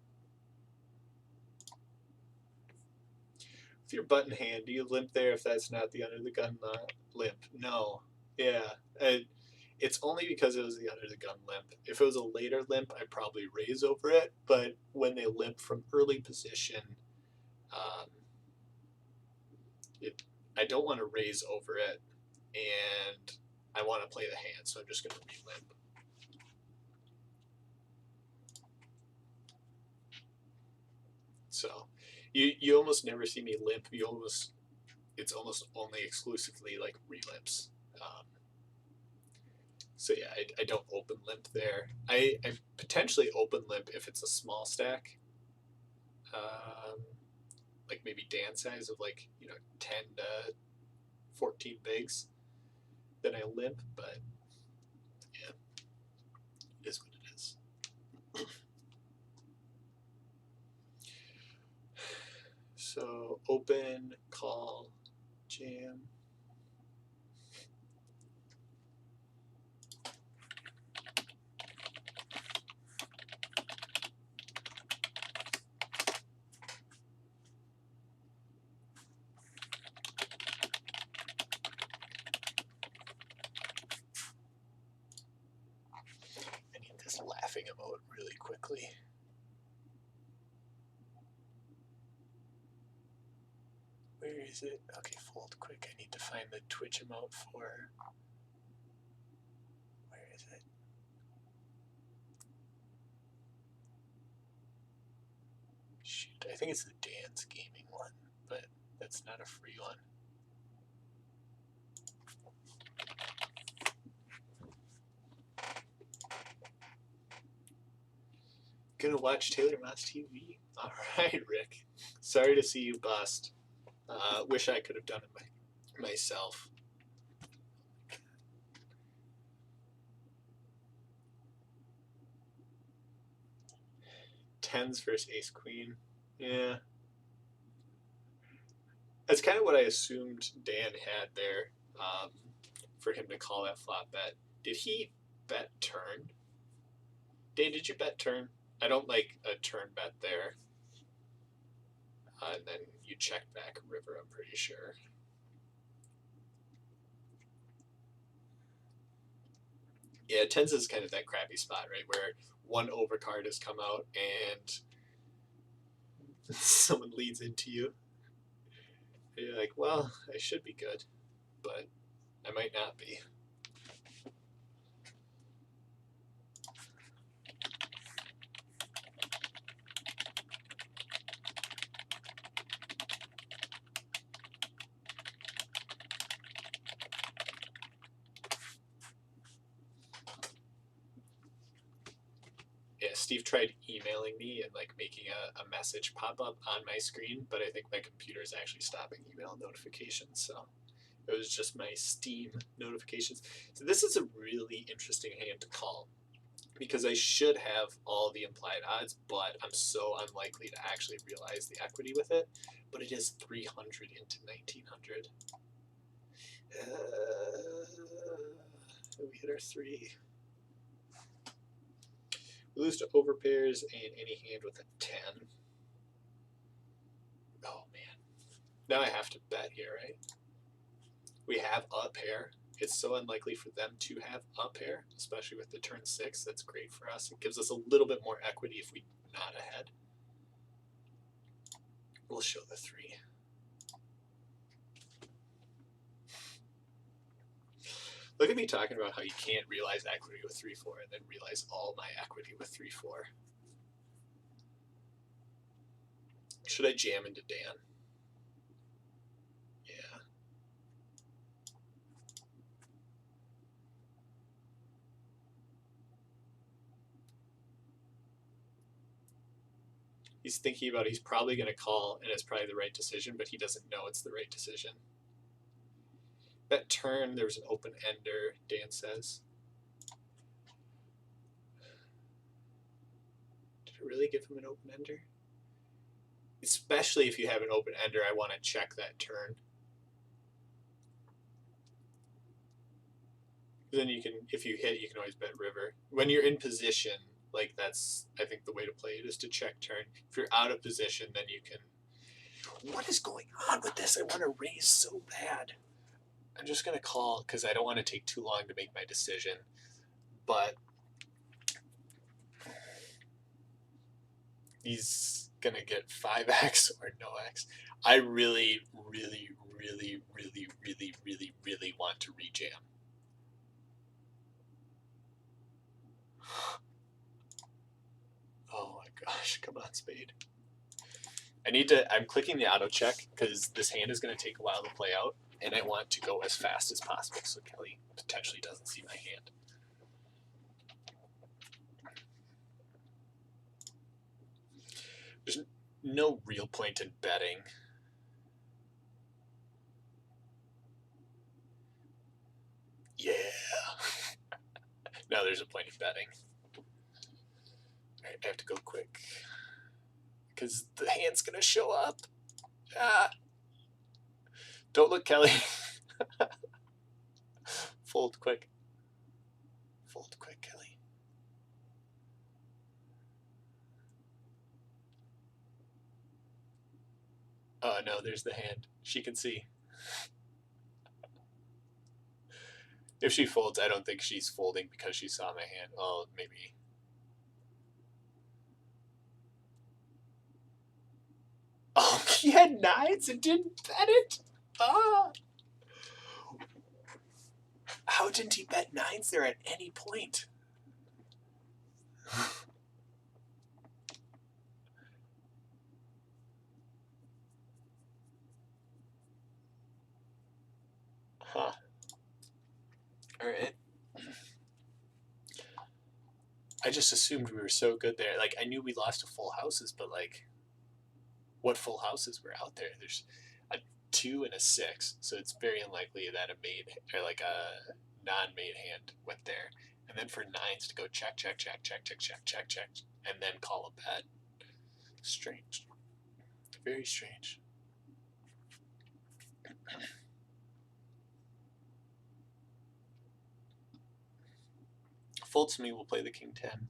With your button hand, do you limp there if that's not the under the gun limp? No. Yeah. It's only because it was the under the gun limp. If it was a later limp, I'd probably raise over it. But when they limp from early position, I don't want to raise over it, and I want to play the hand, so I'm just going to re-limp. So you almost never see me limp. It's almost only exclusively like relimps. So yeah, I don't open limp there. I potentially open limp if it's a small stack, like maybe Dan size of 10 to 14 bigs. Then I limp, but yeah, it is what it is. So open, call, jam. I need this laughing emote really quickly. Where is it? Okay, fold quick. I need to find the Twitch emote for. Where is it? Shoot, I think it's the Dance Gaming one, but that's not a free one. Gonna watch Taylor Maas TV. All right, Rick. Sorry to see you bust. Wish I could have done it myself. Tens versus Ace Queen. Yeah. That's kind of what I assumed Dan had there, for him to call that flop bet. Did he bet turn? Dan, did you bet turn? I don't like a turn bet there. And then you check back river, I'm pretty sure. Yeah, tens is kind of that crappy spot, right, where one overcard has come out and someone leads into you. And you're like, well, I should be good, but I might not be. Yeah, Steve tried emailing me and making a message pop up on my screen, but I think my computer is actually stopping email notifications, so it was just my Steam notifications. So this is a really interesting hand to call because I should have all the implied odds, but I'm so unlikely to actually realize the equity with it. But it is 300 into 1900. We hit our 3. We lose to overpairs and any hand with a 10. Now I have to bet here, right? We have a pair. It's so unlikely for them to have a pair, especially with the turn 6. That's great for us. It gives us a little bit more equity if we not ahead. We'll show the 3. Look at me talking about how you can't realize equity with 3-4 and then realize all my equity with 3-4. Should I jam into Dan? Yeah. He's thinking about he's probably going to call, and it's probably the right decision, but he doesn't know it's the right decision. That turn, there was an open ender, Dan says. Did it really give him an open ender? Especially if you have an open ender, I want to check that turn. Then you can, if you hit, you can always bet river. When you're in position, like that's, I think the way to play it is to check turn. If you're out of position, then you can. What is going on with this? I want to raise so bad. I'm just going to call because I don't want to take too long to make my decision. But he's going to get 5x or no x. I really, really, really, really, really, really, really want to rejam. Oh my gosh, come on, spade. I'm clicking the auto check because this hand is going to take a while to play out, and I want to go as fast as possible so Kelly potentially doesn't see my hand. There's no real point in betting. Yeah. Now there's a point in betting. All right, I have to go quick because the hand's going to show up. Ah. Don't look, Kelly. Fold quick. Fold quick, Kelly. Oh, no, there's the hand. She can see. If she folds, I don't think she's folding because she saw my hand. Well, maybe. Oh, he had 9s and didn't bet it? Ah. How didn't he bet 9s there at any point? Huh. All right. I just assumed we were so good there. Like, I knew we lost to full houses, but, like, what full houses were out there? There's a 2 and a 6, so it's very unlikely that a made, or like a non-made hand went there. And then for 9s to go check, check, check, check, check, check, check, check, and then call a bet. Strange. Very strange. Folds me will play the king 10.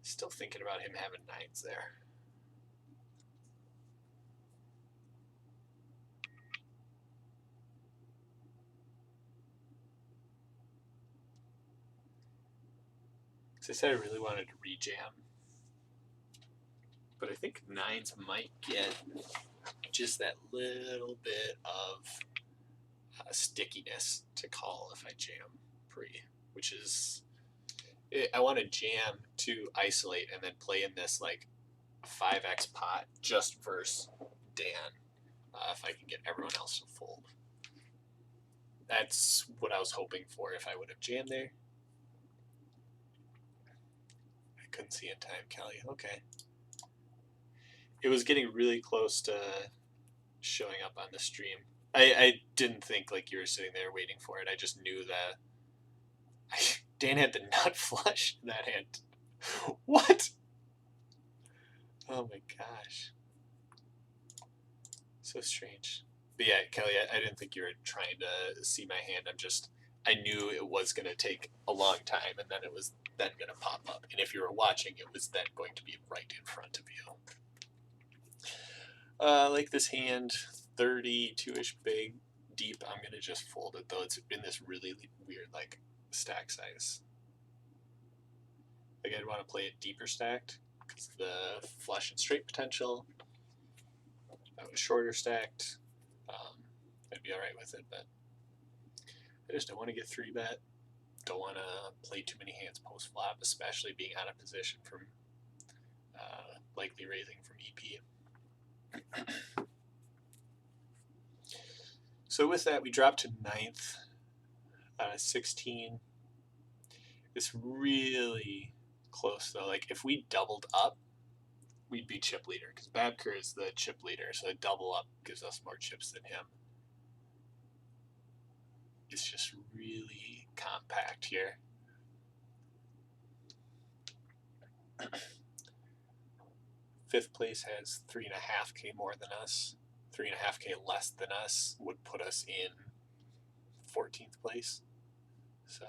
Still thinking about him having 9s there. As I said, I really wanted to rejam. But I think 9s might get just that little bit of stickiness to call if I jam pre, which is, I want to jam to isolate and then play in this like 5x pot just versus Dan if I can get everyone else to fold. That's what I was hoping for if I would have jammed there. I couldn't see in time, Kelly. Okay. It was getting really close to showing up on the stream. I didn't think like you were sitting there waiting for it. I just knew that Dan had the nut flush in that hand. What? Oh my gosh. So strange. But yeah, Kelly, I didn't think you were trying to see my hand. I knew it was going to take a long time, and then it was then going to pop up. And if you were watching, it was then going to be right in front of you. Like this hand, 32-ish big, deep. I'm going to just fold it, though. It's in this really weird, like, stack size. Like, I'd want to play it deeper stacked, because the flush and straight potential. That was shorter stacked. I'd be alright with it, but I just don't want to get 3-bet. Don't want to play too many hands post flop, especially being out of position from likely raising from EP. So with that, we dropped to 9th out of 16. It's really close though. Like if we doubled up, we'd be chip leader because Babker is the chip leader, so a double up gives us more chips than him. It's just really compact here. Fifth place has 3.5K more than us. 3.5K less than us would put us in 14th place. So,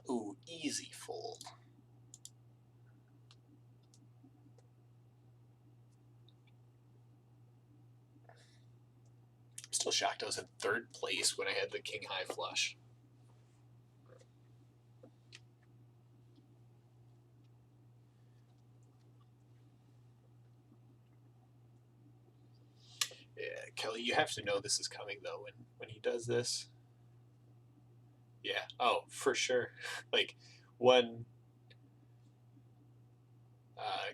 ooh, easy fold. I'm still shocked I was in 3rd place when I had the king high flush. Yeah, Kelly, you have to know this is coming though when he does this. Yeah. Oh, for sure. Like one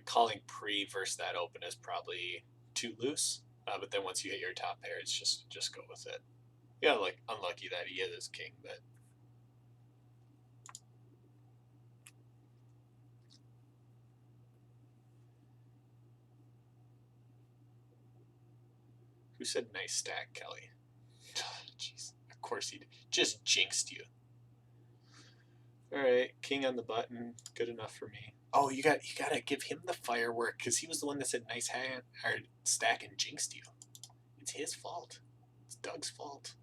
calling pre versus that open is probably too loose. But then once you hit your top pair, it's just go with it. Yeah, like unlucky that he is king, but who said nice stack, Kelly? Jeez, of course he did. Just jinxed you. All right, king on the button, good enough for me. Oh, you gotta give him the firework because he was the one that said nice hand or stack and jinxed you. It's his fault. It's Doug's fault.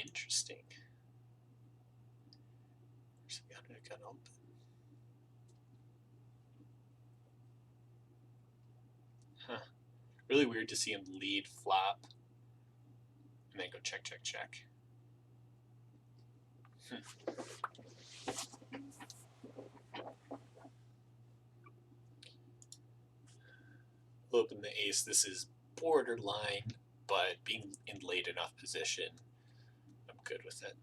Interesting. There's the under gun open. Huh. Really weird to see him lead flop and then go check, check, check. We'll open the ace. This is borderline, but being in late enough position, I'm good with it.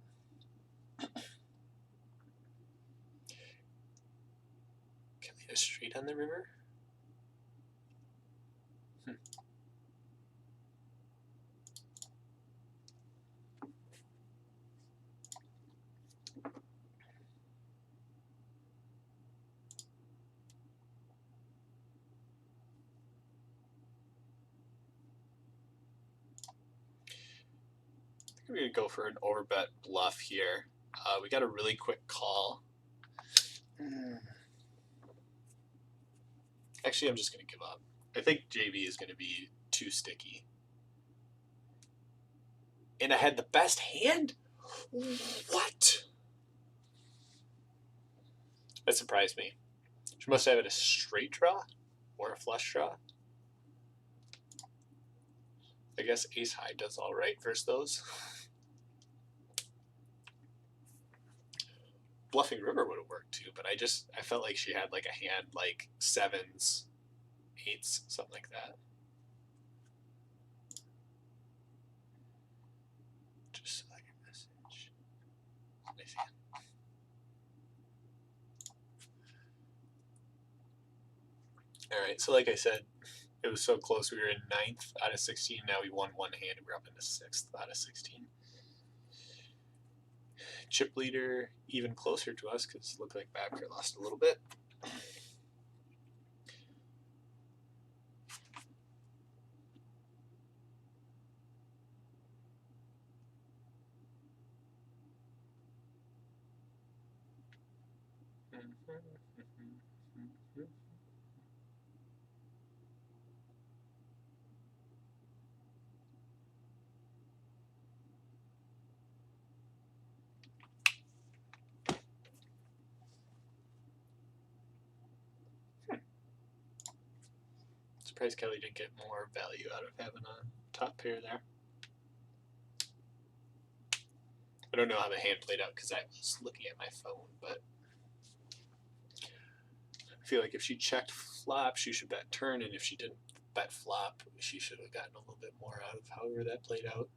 Can we go straight on the river? We're going to go for an overbet bluff here. We got a really quick call. Actually, I'm just going to give up. I think JV is going to be too sticky. And I had the best hand? What? That surprised me. She must have had a straight draw or a flush draw. I guess ace high does all right versus those. Bluffing river would have worked too, but I felt like she had like a hand like 7s, 8s, something like that. Just like a message. Nice hand. All right, so like I said, it was so close. We were in 9th out of 16. Now we won one hand, and we're up into 6th out of 16. Chip leader even closer to us because it looked like Babker lost a little bit. Surprised Kelly didn't get more value out of having a top pair there. I don't know how the hand played out because I was looking at my phone, but I feel like if she checked flop, she should bet turn, and if she didn't bet flop, she should have gotten a little bit more out of however that played out.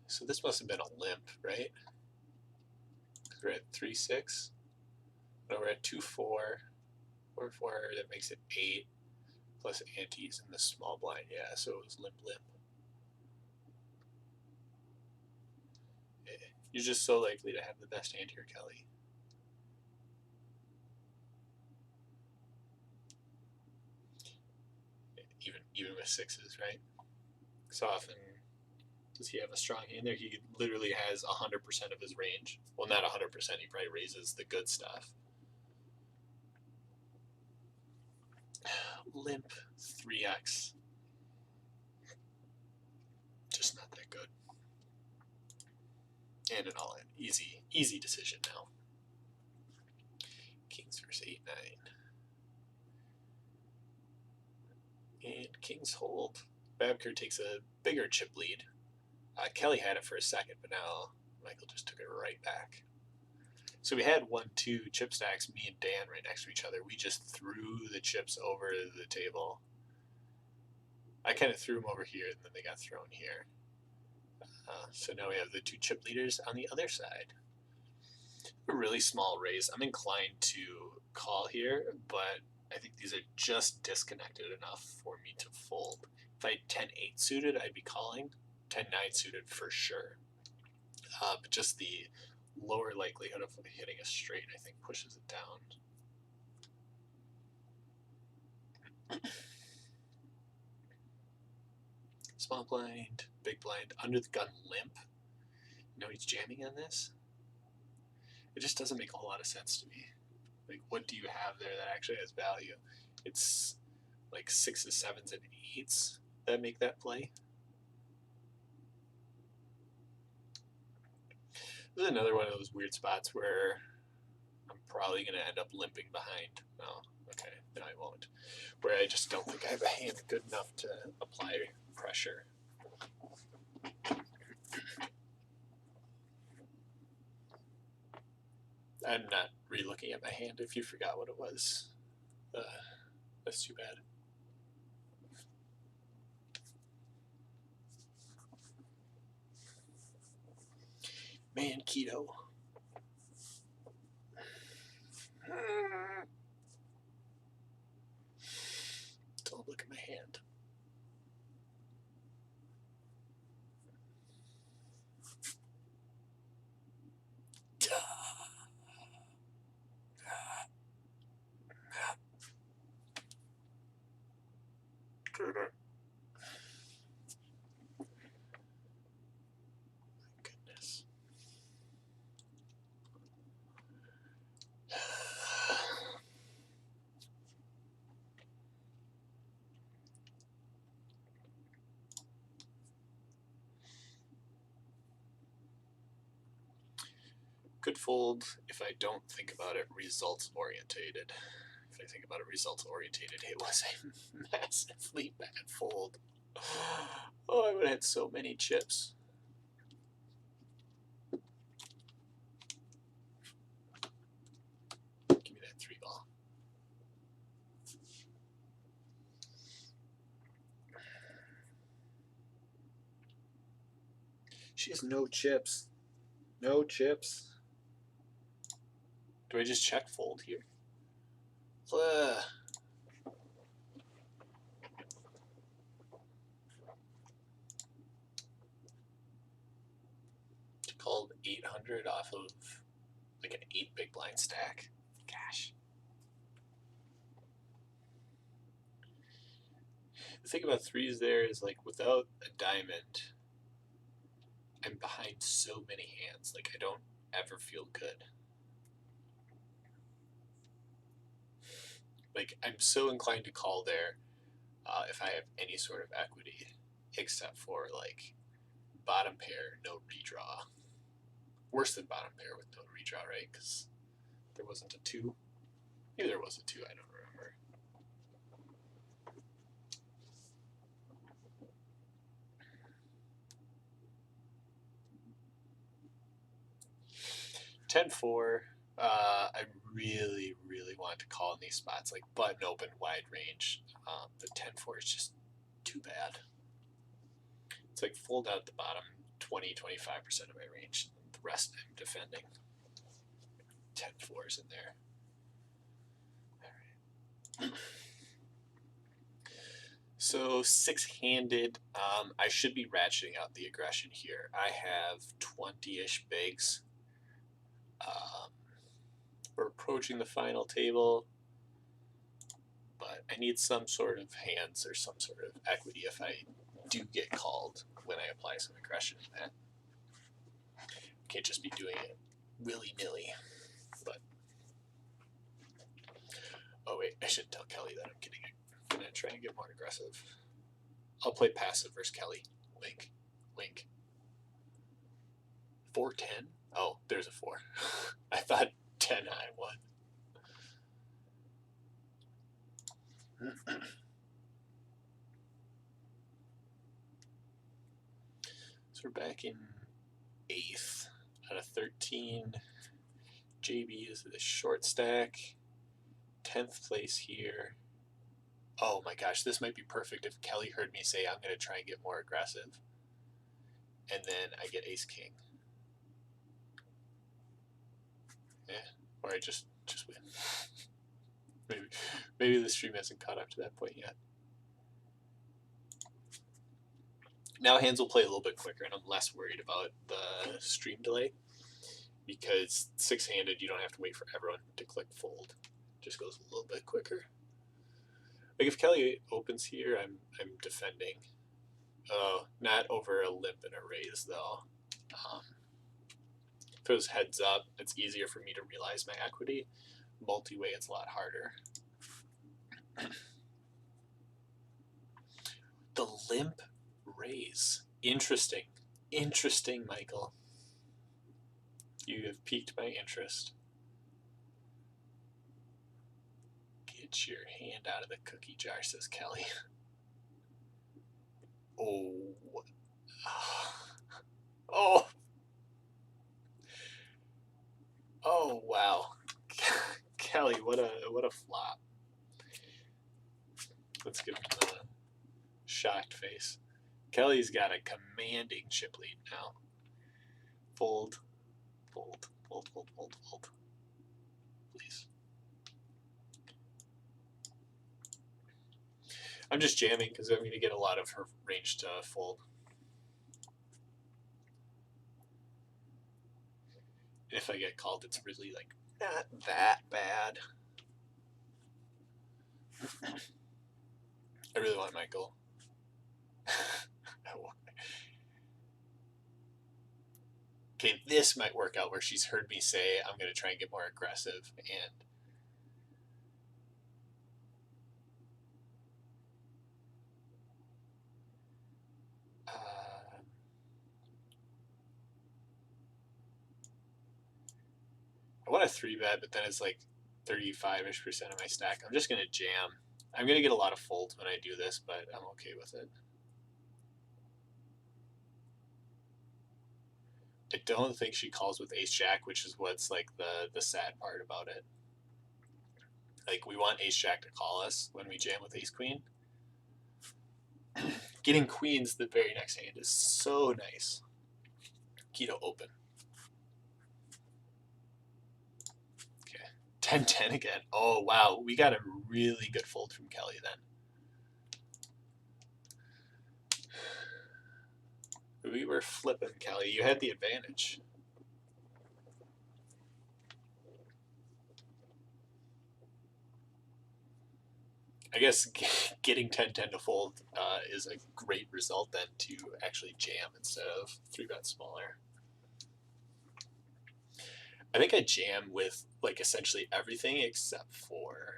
So this must have been a limp, right? We're at 3-6. No, we're at 2-4. 4-4, that makes it 8. Plus antes in the small blind, yeah, so it was limp. You're just so likely to have the best hand here, Kelly. Even with 6s, right? So often does he have a strong hand there? He literally has 100% of his range. Well, not 100%. He probably raises the good stuff. Limp 3x. Just not that good. And an all-in. Easy decision now. Kings versus 8-9. And Kings hold. Babker takes a bigger chip lead. Kelly had it for a second, but now Michael just took it right back. So we had 1-2 chip stacks, me and Dan right next to each other. We just threw the chips over the table. I kind of threw them over here, and then they got thrown here. So now we have the 2 chip leaders on the other side. A really small raise. I'm inclined to call here, but I think these are just disconnected enough for me to fold. If I had 10-8 suited, I'd be calling. 10-9 suited for sure. But just the lower likelihood of hitting a straight, I think, pushes it down. Small blind, big blind, under the gun limp. No, he's jamming on this. It just doesn't make a whole lot of sense to me. Like, what do you have there that actually has value? It's like 6s, 7s, and 8s that make that play. This is another one of those weird spots where I'm probably going to end up limping behind. Oh, okay, no I won't. Where I just don't think I have a hand good enough to apply pressure. I'm not re-looking at my hand if you forgot what it was. That's too bad. Man, keto. Don't look at my hand. Goodness. Could fold if I don't think about it results orientated. If I think about it results orientated, it was a massively bad fold. Oh, I would have had so many chips. Give me that 3-ball. She has no chips. No chips. Do I just check fold here? Ugh. Called 800 off of like an 8 big blind stack. Gosh. The thing about threes there is like without a diamond, I'm behind so many hands. Like I don't ever feel good. Like I'm so inclined to call there if I have any sort of equity, except for like bottom pair, no redraw. Worse than bottom pair with no redraw, right? Because there wasn't a 2. Maybe there was a 2, I don't remember. (10-4). I really, really want to call in these spots, like button open, wide range. The 10-4 is just too bad. It's like fold out the bottom 20-25% of my range. The rest I'm defending. 10-4 is in there. All right. So 6-handed, I should be ratcheting out the aggression here. I have 20-ish bigs. We're approaching the final table, but I need some sort of hands or some sort of equity if I do get called when I apply some aggression in that. Can't just be doing it willy-nilly. But oh wait, I should tell Kelly that I'm gonna try and get more aggressive. I'll play passive versus Kelly. Wink, wink. 4-10. Oh, there's a 4. I thought 10 high won. So we're back in 8th out of 13. JB is the short stack. 10th place here. Oh my gosh, this might be perfect if Kelly heard me say I'm going to try and get more aggressive. And then I get ace king. Yeah, or I just win. maybe the stream hasn't caught up to that point yet. Now hands will play a little bit quicker, and I'm less worried about the stream delay because 6-handed, you don't have to wait for everyone to click fold. It just goes a little bit quicker. Like if Kelly opens here, I'm defending. Oh, not over a limp and a raise though. If it was heads up, it's easier for me to realize my equity. Multi-way, it's a lot harder. The limp raise. Interesting. Interesting, Michael. You have piqued my interest. Get your hand out of the cookie jar, says Kelly. Oh. Oh. Oh, wow. Kelly, what a flop. Let's give him the shocked face. Kelly's got a commanding chip lead now. Fold, fold, fold, fold, fold, fold. Please. I'm just jamming because I'm going to get a lot of her range to fold. If I get called, it's really like not that bad. I really want Michael. Okay, this might work out where she's heard me say I'm going to try and get more aggressive and I want a 3-bet, but then it's like 35-ish% of my stack. I'm just going to jam. I'm going to get a lot of folds when I do this, but I'm okay with it. I don't think she calls with ace-jack, which is what's like the sad part about it. Like, we want ace-jack to call us when we jam with ace-queen. Getting queens the very next hand is so nice. Keto open. Okay. 10-10 again. Oh, wow. We got a really good fold from Kelly then. We were flipping, Kelly. You had the advantage. I guess getting 10-10 to fold is a great result then to actually jam instead of 3-bet smaller. I think I jam with like essentially everything except for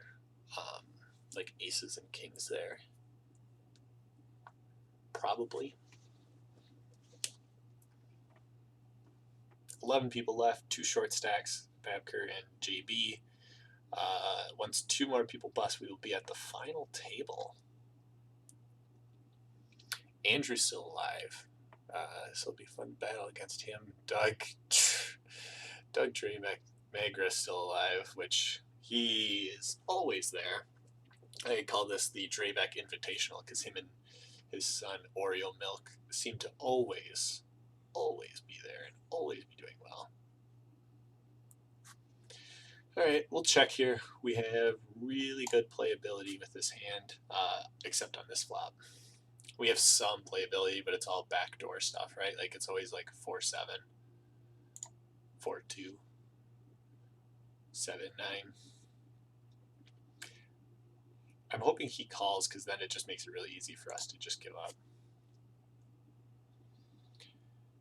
like aces and kings there. Probably. 11 people left, 2 short stacks, Babker and JB. Once 2 more people bust, we will be at the final table. Andrew's still alive. This will be a fun battle against him. Doug Magra is still alive, which he is always there. I call this the Drebeck Invitational because him and his son Oreo Milk seem to always be there and always be doing well. All right, we'll check here. We have really good playability with this hand, except on this flop. We have some playability, but it's all backdoor stuff, right? Like it's always like 4-7, 4-2, 7-9. I'm hoping he calls because then it just makes it really easy for us to just give up.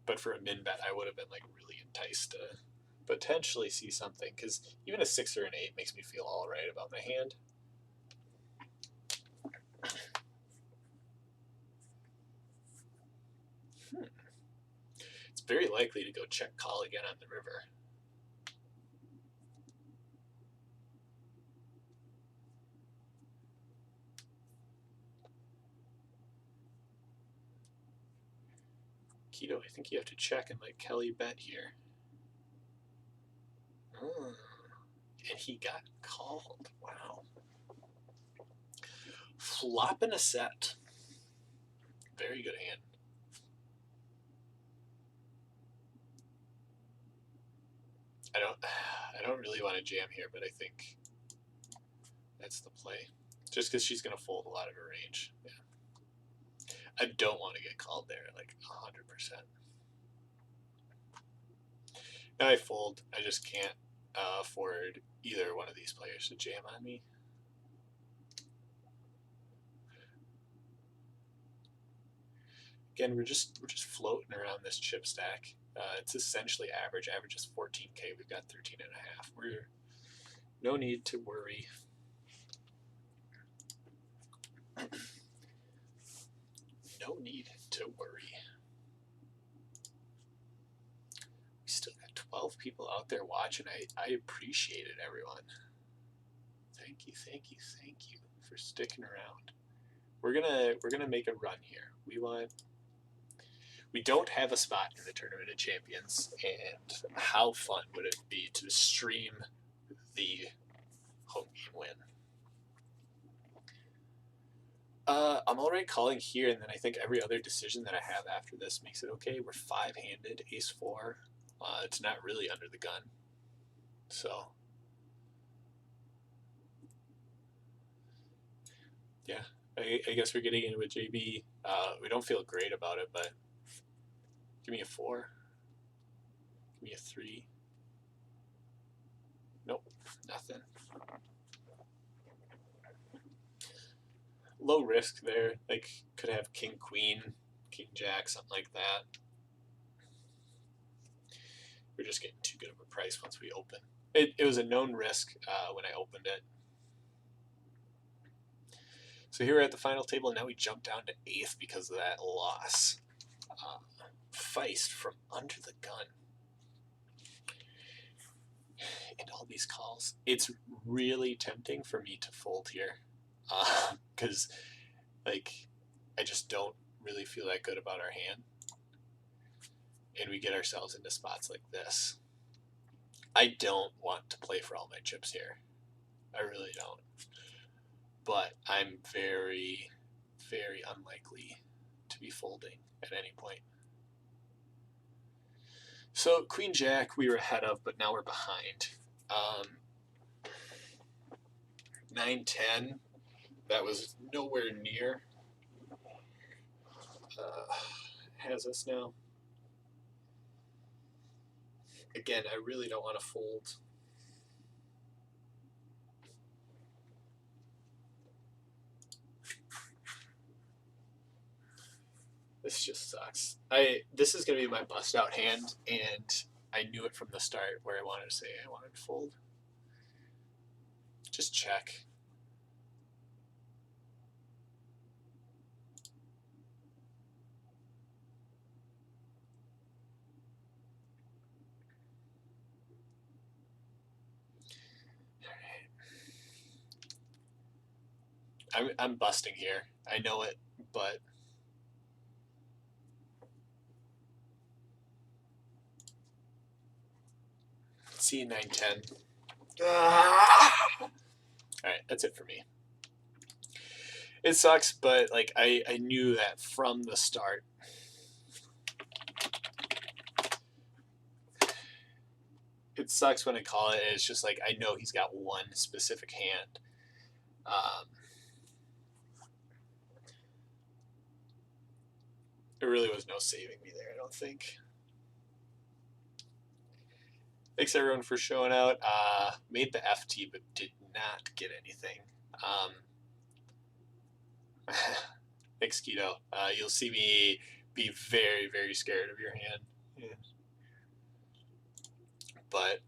But for a min bet, I would have been like really enticed to potentially see something because even a 6 or an 8 makes me feel all right about my hand. It's very likely to go check call again on the river. Keto, I think you have to check and let Kelly bet here. And he got called. Wow. Flopping a set. Very good hand. I don't really want to jam here, but I think that's the play. Just because she's going to fold a lot of her range. Yeah. I don't want to get called there, like 100%. Now I fold. I just can't afford either one of these players to jam on me. Again, we're just floating around this chip stack. It's essentially average. Average is 14K. We've got 13.5. We're no need to worry. No need to worry. We still got 12 people out there watching. I appreciate it, everyone. Thank you for sticking around. We're gonna make a run here. We don't have a spot in the Tournament of Champions, and how fun would it be to stream the home game win? I'm already calling here, and then I think every other decision that I have after this makes it okay. We're 5-handed, ace-4. It's not really under the gun. So, yeah, I guess we're getting in with JB. We don't feel great about it, but give me a 4. Give me a 3. Nope, nothing. Low risk there. Like, could have king, queen, king, jack, something like that. We're just getting too good of a price once we open. It was a known risk when I opened it. So here we're at the final table, and now we jump down to 8th because of that loss. Feist from under the gun. And all these calls. It's really tempting for me to fold here. Because, like, I just don't really feel that good about our hand. And we get ourselves into spots like this. I don't want to play for all my chips here. I really don't. But I'm very, very unlikely to be folding at any point. So Queen Jack we were ahead of, but now we're behind. 9-10. That was nowhere near. Has us now. Again, I really don't want to fold. This just sucks. This is gonna be my bust out hand, and I knew it from the start where I wanted to say I wanted to fold. Just check. I'm busting here. I know it, but see 9-10. All right, that's it for me. It sucks, but like I knew that from the start. It sucks when I call it. It's just like I know he's got one specific hand. There really was no saving me there, I don't think. Thanks everyone for showing out. Made the FT, but did not get anything. Thanks, Keto. You'll see me be very, very scared of your hand. Yeah. But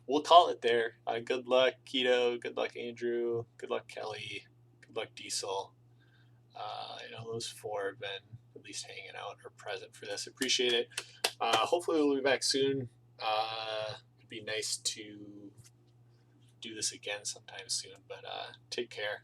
we'll call it there. Good luck, Keto. Good luck, Andrew. Good luck, Kelly. Good luck, Diesel. Those four have been at least hanging out or present for this. Appreciate it. Hopefully we'll be back soon. It'd be nice to do this again sometime soon, but take care.